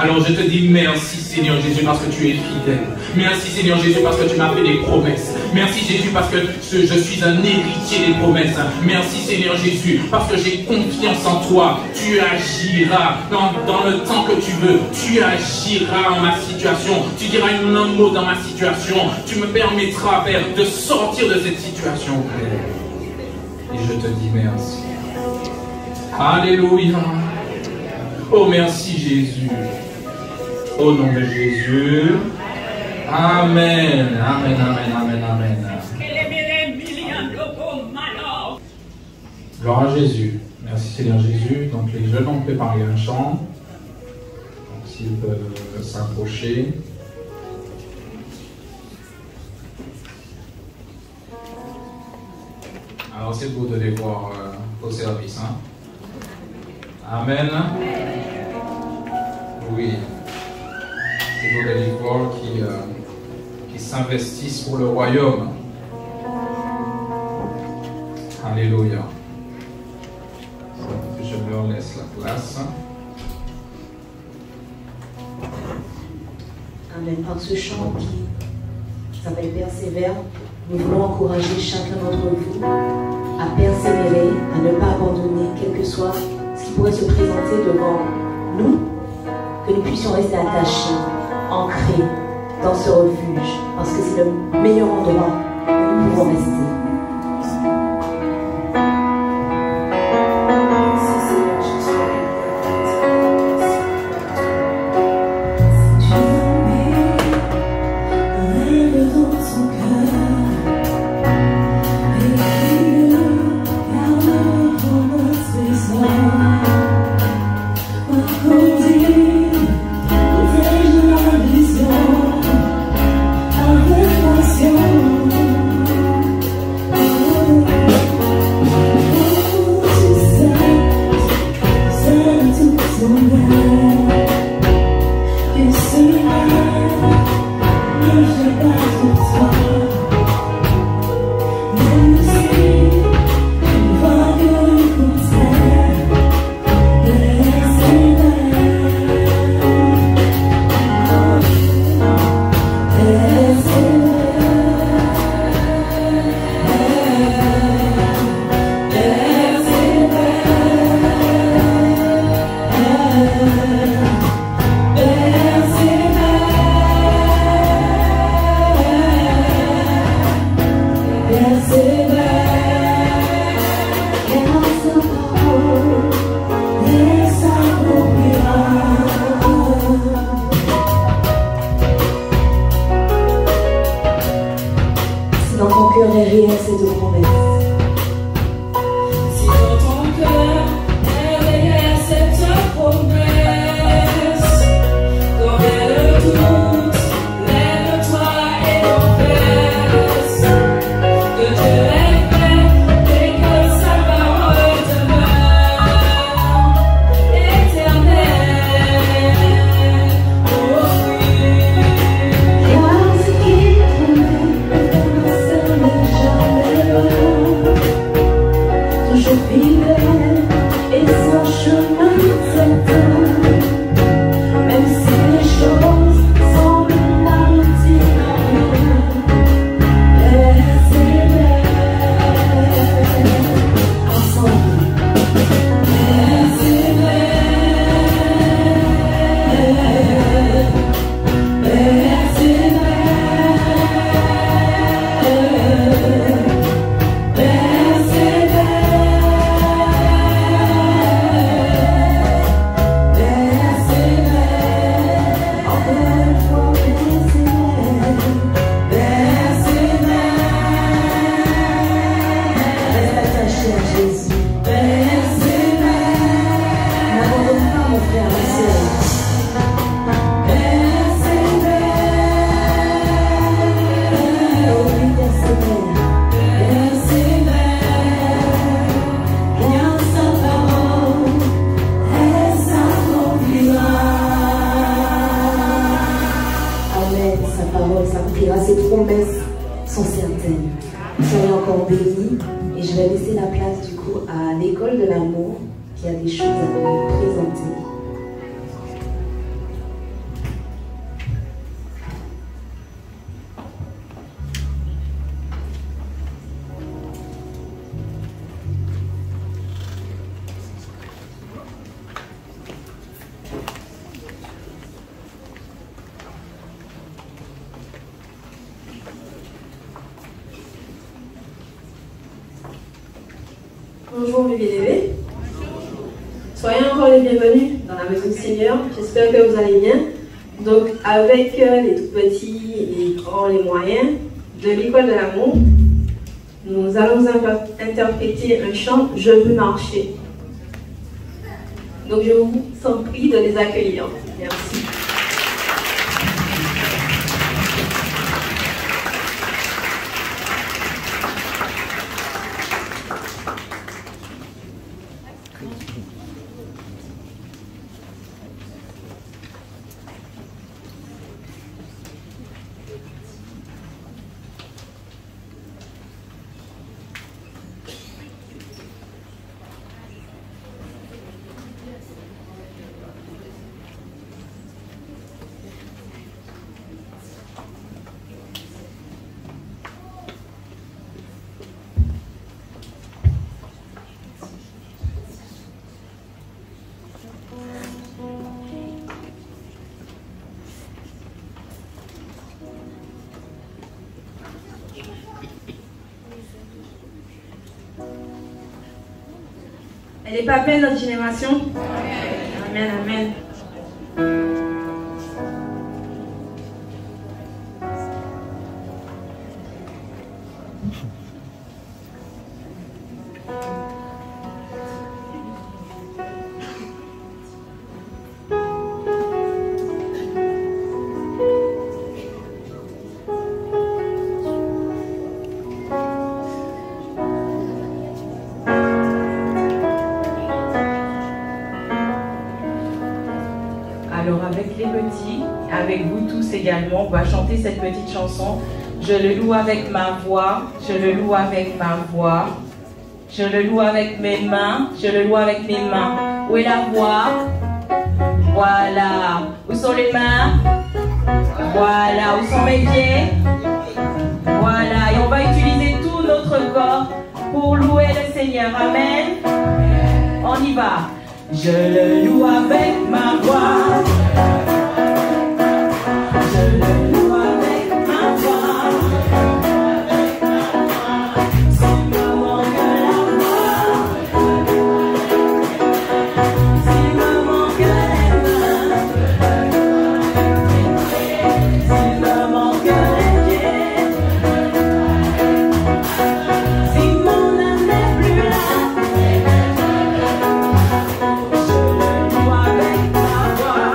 [SPEAKER 5] Alors je te dis merci Seigneur Jésus parce que tu es fidèle. Merci Seigneur Jésus parce que tu m'as fait des promesses. Merci Jésus parce que je suis un héritier des promesses. Merci Seigneur Jésus parce que j'ai confiance en toi. Tu agiras dans le temps que tu veux. Tu agiras en ma situation. Tu diras un mot dans ma situation. Tu me permettras, Père, de sortir de cette situation, Père. Et je te dis merci. Alléluia. Oh, merci Jésus. Au nom de Jésus. Amen. Amen, amen, amen, amen. Gloire à Jésus. Merci Seigneur Jésus. Donc les jeunes ont préparé un chant. Donc s'ils peuvent s'approcher. Alors c'est beau de les voir au service. Hein? Amen. Oui. C'est beau de les voir qui s'investissent pour le royaume. Alléluia. Je leur laisse la place.
[SPEAKER 3] Amen. Par ce chant qui s'appelle Persévère, nous voulons encourager chacun d'entre vous à persévérer, à ne pas abandonner, quel que soit ce qui pourrait se présenter devant nous, que nous puissions rester attachés, ancrés dans ce refuge, parce que c'est le meilleur endroit où nous pouvons rester.
[SPEAKER 6] Bonjour mes bien-aimés. Soyez encore les bienvenus dans la maison du Seigneur. J'espère que vous allez bien. Donc avec les tout petits, les grands, les moyens de l'école de l'amour, nous allons interpréter un chant « Je veux marcher ». Donc je vous en prie de les accueillir. Merci. Elle n'est pas belle notre génération? Amen, amen.
[SPEAKER 7] Avec vous tous également, on va chanter cette petite chanson. Je le loue avec ma voix, je le loue avec ma voix, je le loue avec mes mains, je le loue avec mes mains. Où est la voix? Voilà. Où sont les mains? Voilà. Où sont mes pieds? Voilà. Et on va utiliser tout notre corps pour louer le Seigneur. Amen. On y va. Je le loue avec ma voix. Je le loue avec ma voix. S'il me manque la voix, s'il me manque les mains, s'il me manque les pieds, si mon âme n'est plus là, je le loue avec ma voix.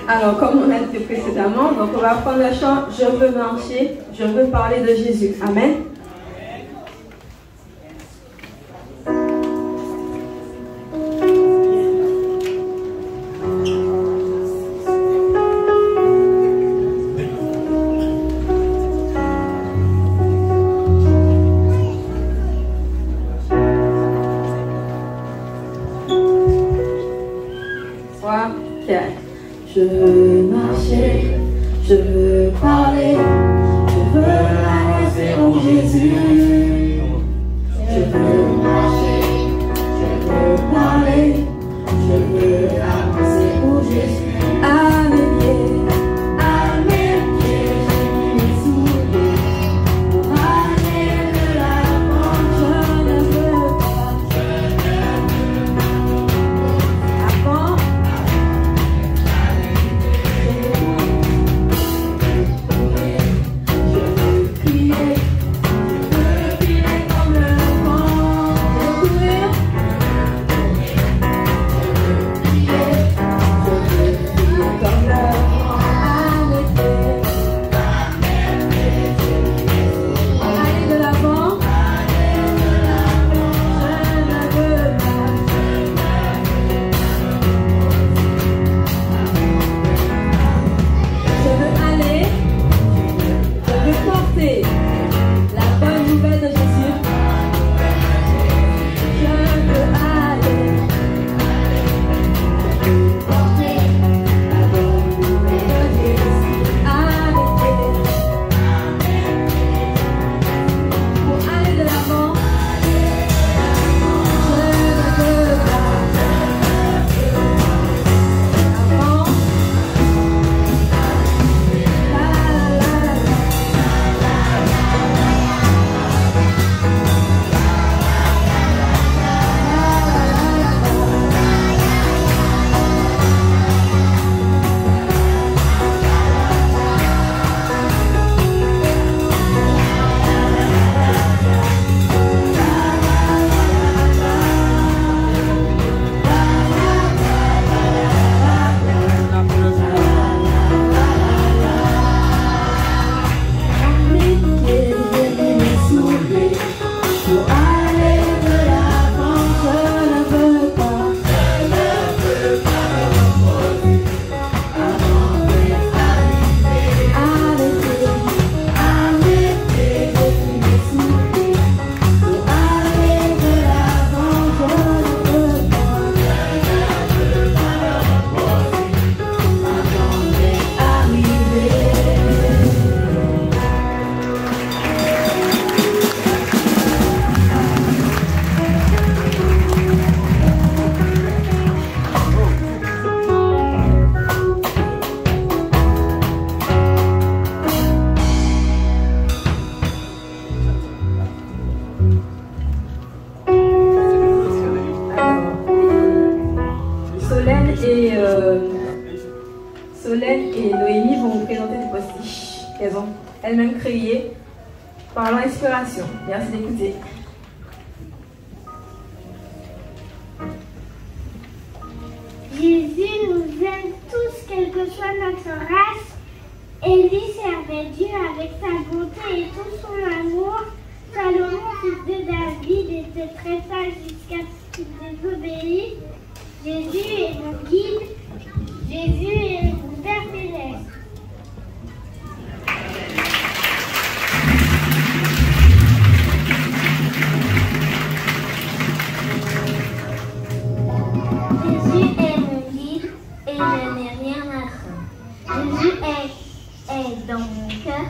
[SPEAKER 7] Alors, comme on a dit précédemment, donc on va prendre le chant « Je veux marcher, je veux parler de Jésus ». Amen.
[SPEAKER 6] 4. Je veux marcher, je veux parler, je veux annoncer mon Jésus. Je veux marcher, je veux parler, je veux annoncer mon Jésus. À mes pieds, j'ai mis mes souliers pour aller de l'avant. Je ne veux pas, avant. Je veux crier comme le vent. Je veux courir. Comme le vent à l'été. Aller de l'avant. Je ne veux pas. Je veux aller. Je veux porter la bonne nouvelle de Jésus. Je veux aller. Porter la bonne nouvelle de Jésus. Pour aller de l'avant. Je ne veux pas. Avant. La la la la. Pour aller de l'avant, je ne veux pas. Avant d'être arrivé à l'été, j'ai pris mes souliers. Pour aller de l'avant, je ne veux pas. Avant d'être arrivé. Solène et Noémie vont vous présenter des postiches qu'elles ont elles-mêmes créés par leur inspiration. Merci d'écouter.
[SPEAKER 8] Jésus nous aime tous, quelle que soit notre race. Élie servait Dieu avec sa bonté et tout son amour. Salomon, fils de David, était très sage jusqu'à ce qu'il désobéisse. Jésus est mon guide. Jésus est mon Père céleste. Jésus est mon guide et je n'ai rien à craindre. Jésus est dans mon cœur.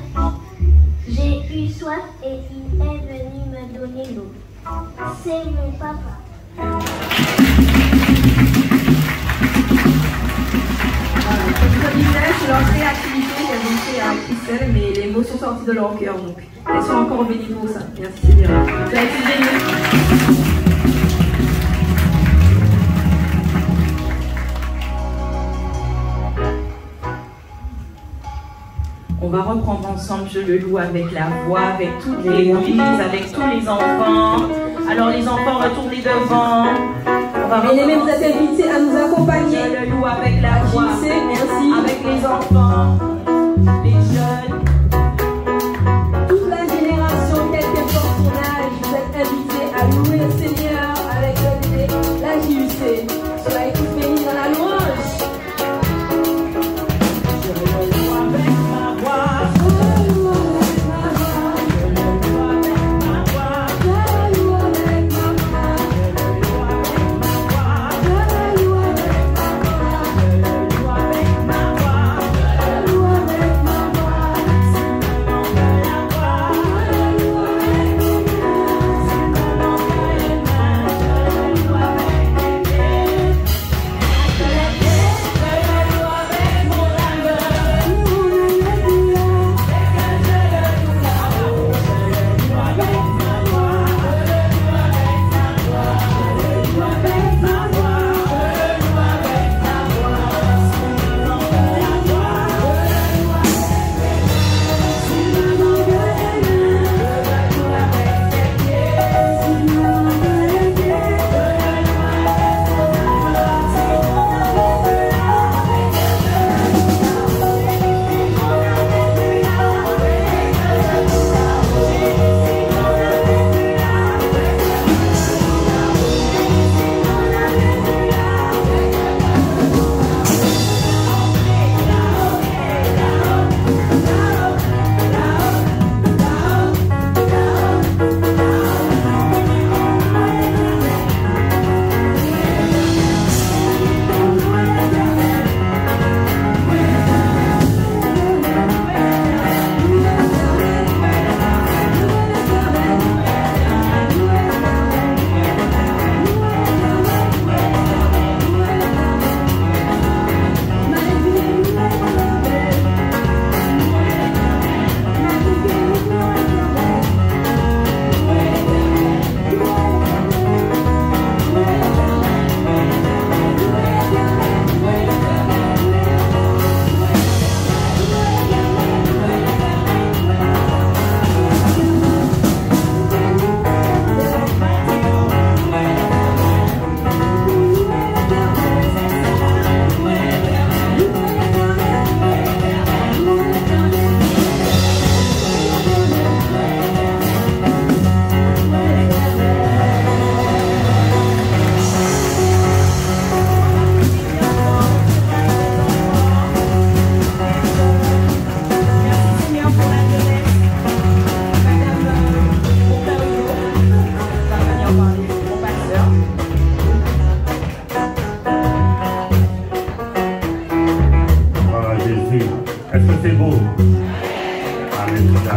[SPEAKER 8] J'ai eu soif et il est venu me donner l'eau. C'est mon papa.
[SPEAKER 6] Comme je le disais, c'est leur créativité qu'elles ont fait à Christelle, mais les mots sont sortis de leur cœur, donc elles sont encore bénies pour ça. Merci Seigneur. Ça a été génial.
[SPEAKER 7] On va reprendre ensemble Je le loue avec la voix, avec toute l'église, avec tous les enfants. Alors les enfants, retournez devant. On va
[SPEAKER 6] Bien-aimés, vous êtes invités à nous accompagner.
[SPEAKER 7] Je le loue avec la voix.
[SPEAKER 6] Merci.
[SPEAKER 7] Avec les enfants, les jeunes.
[SPEAKER 6] Toute la génération, quel qu'importe son âge, vous êtes invités à louer le Seigneur avec la JUC. Cela est tous bénis dans la louange.
[SPEAKER 7] Je le loue avec ma voix.
[SPEAKER 8] Je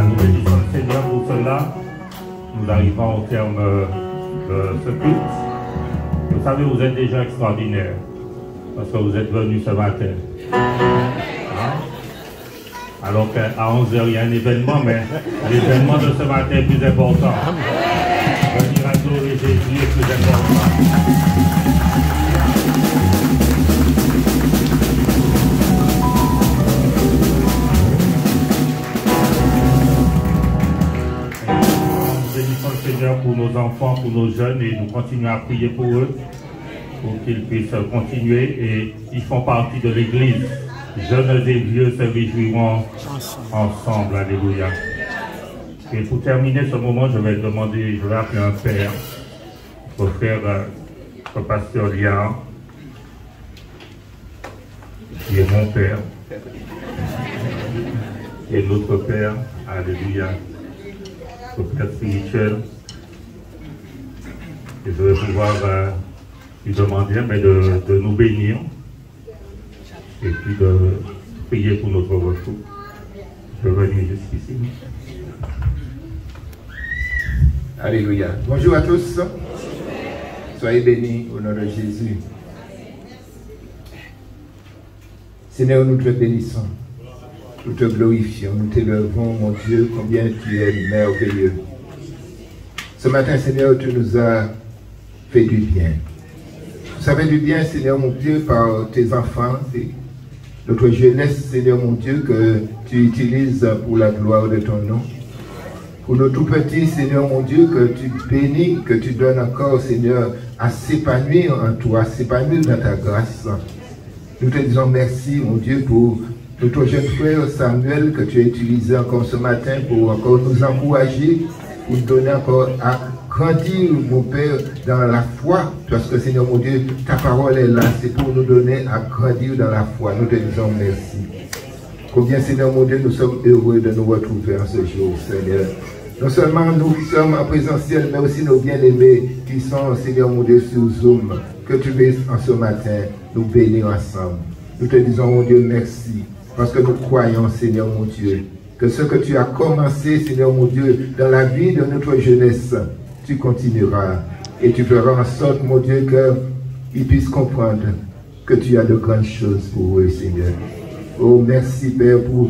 [SPEAKER 1] nous bénissons le Seigneur pour cela. Nous arrivons au terme de ce culte. Vous savez, vous êtes déjà extraordinaire parce que vous êtes venus ce matin. Hein? Alors qu'à 11h, il y a un événement, mais l'événement de ce matin est plus important. Venir adorer Jésus est plus important. Bénissons le Seigneur pour nos enfants, pour nos jeunes, et nous continuons à prier pour eux, pour qu'ils puissent continuer, et ils font partie de l'Église. Jeunes et vieux se réjouiront ensemble. Alléluia. Et pour terminer ce moment, je vais appeler un père, notre frère, le pasteur Lian, qui est mon père, et notre père. Alléluia. Le père spirituel. Et je vais pouvoir lui demander de nous bénir et puis de prier pour notre retour. Je vais venir jusqu'ici.
[SPEAKER 9] Alléluia. Bonjour à tous. Soyez bénis au nom de Jésus. Seigneur, nous te bénissons. Nous te glorifions, nous t'élevons, mon Dieu, combien tu es merveilleux. Ce matin, Seigneur, tu nous as fait du bien. Tu savais du bien, Seigneur, mon Dieu, par tes enfants, notre jeunesse, Seigneur, mon Dieu, que tu utilises pour la gloire de ton nom. Pour nos tout petits, Seigneur, mon Dieu, que tu bénis, que tu donnes encore, Seigneur, à s'épanouir en toi, s'épanouir dans ta grâce. Nous te disons merci, mon Dieu, pour notre jeune frère Samuel, que tu as utilisé encore ce matin pour encore nous encourager, pour nous donner encore à grandir, mon Père, dans la foi. Parce que, Seigneur, mon Dieu, ta parole est là, c'est pour nous donner à grandir dans la foi. Nous te disons merci. Combien, Seigneur, mon Dieu, nous sommes heureux de nous retrouver en ce jour, Seigneur. Non seulement nous qui sommes en présentiel, mais aussi nos bien-aimés qui sont, Seigneur, mon Dieu, sur Zoom. Que tu puisses en ce matin nous bénir ensemble. Nous te disons, mon Dieu, merci. Parce que nous croyons, Seigneur mon Dieu, que ce que tu as commencé, Seigneur mon Dieu, dans la vie de notre jeunesse, tu continueras. Et tu feras en sorte, mon Dieu, qu'ils puissent comprendre que tu as de grandes choses pour eux, Seigneur. Oh, merci, Père, pour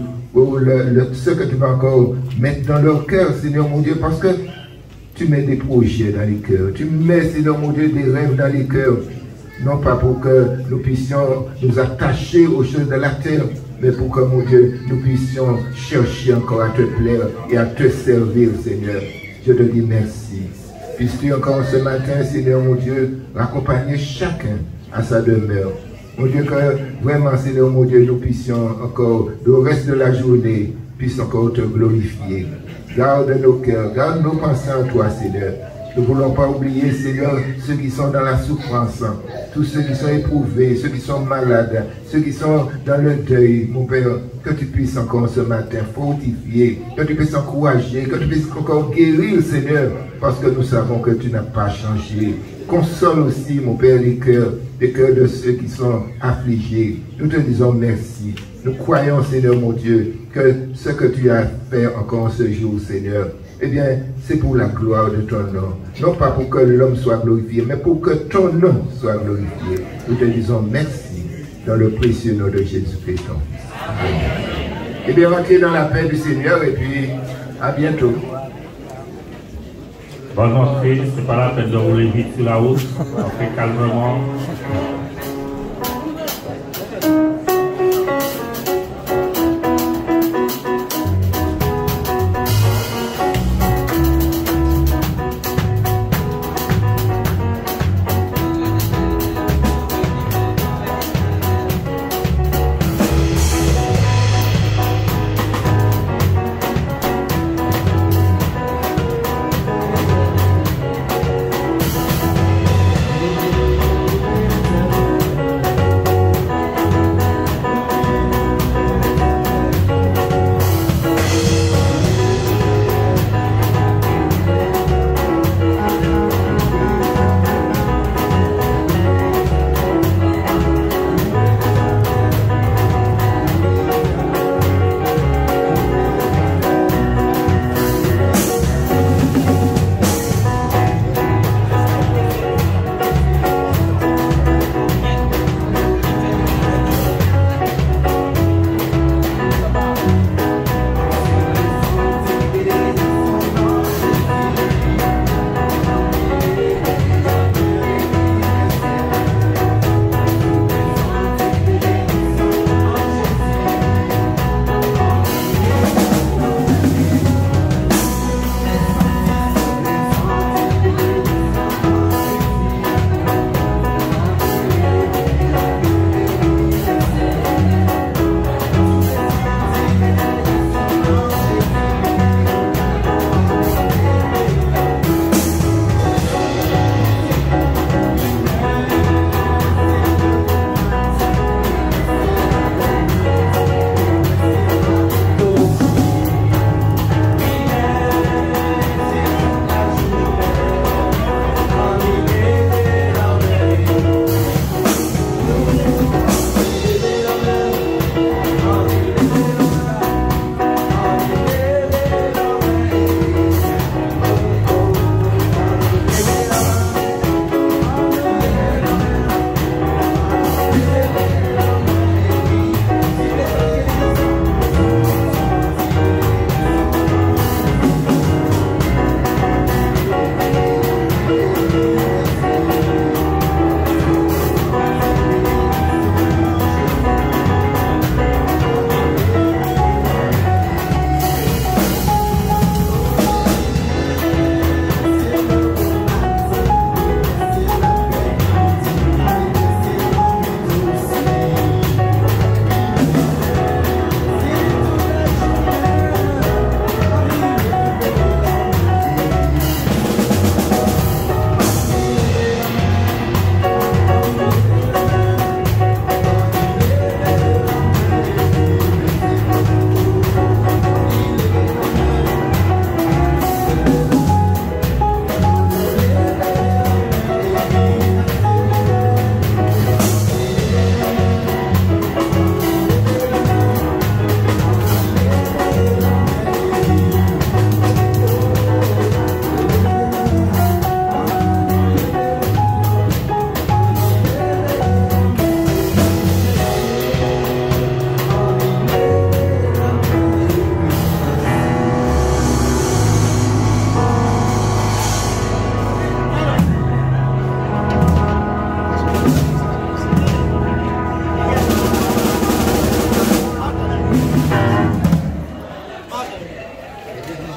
[SPEAKER 9] ce que tu vas encore mettre dans leur cœur, Seigneur mon Dieu, parce que tu mets des projets dans les cœurs. Tu mets, Seigneur mon Dieu, des rêves dans les cœurs. Non pas pour que nous puissions nous attacher aux choses de la terre, mais pour que, mon Dieu, nous puissions chercher encore à te plaire et à te servir, Seigneur. Je te dis merci. Puisses-tu encore ce matin, Seigneur, mon Dieu, accompagner chacun à sa demeure. Mon Dieu, que vraiment, Seigneur, mon Dieu, nous puissions encore, le reste de la journée, puisse encore te glorifier. Garde nos cœurs, garde nos pensées en toi, Seigneur. Nous ne voulons pas oublier, Seigneur, ceux qui sont dans la souffrance, tous ceux qui sont éprouvés, ceux qui sont malades, ceux qui sont dans le deuil, mon Père, que tu puisses encore ce matin fortifier, que tu puisses encourager, que tu puisses encore guérir, Seigneur, parce que nous savons que tu n'as pas changé. Console aussi, mon Père, les cœurs de ceux qui sont affligés. Nous te disons merci. Nous croyons, Seigneur, mon Dieu, que ce que tu as fait encore ce jour, Seigneur, eh bien, c'est pour la gloire de ton nom. Non pas pour que l'homme soit glorifié, mais pour que ton nom soit glorifié. Nous te disons merci dans le précieux nom de Jésus-Christ, ton Fils. Amen. Eh bien, rentrez dans la paix du Seigneur et puis à bientôt.
[SPEAKER 1] Bonne entrée, c'est pas la peine de rouler vite sur la route. Entrez calmement.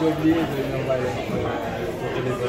[SPEAKER 10] oublié de lui envoyer.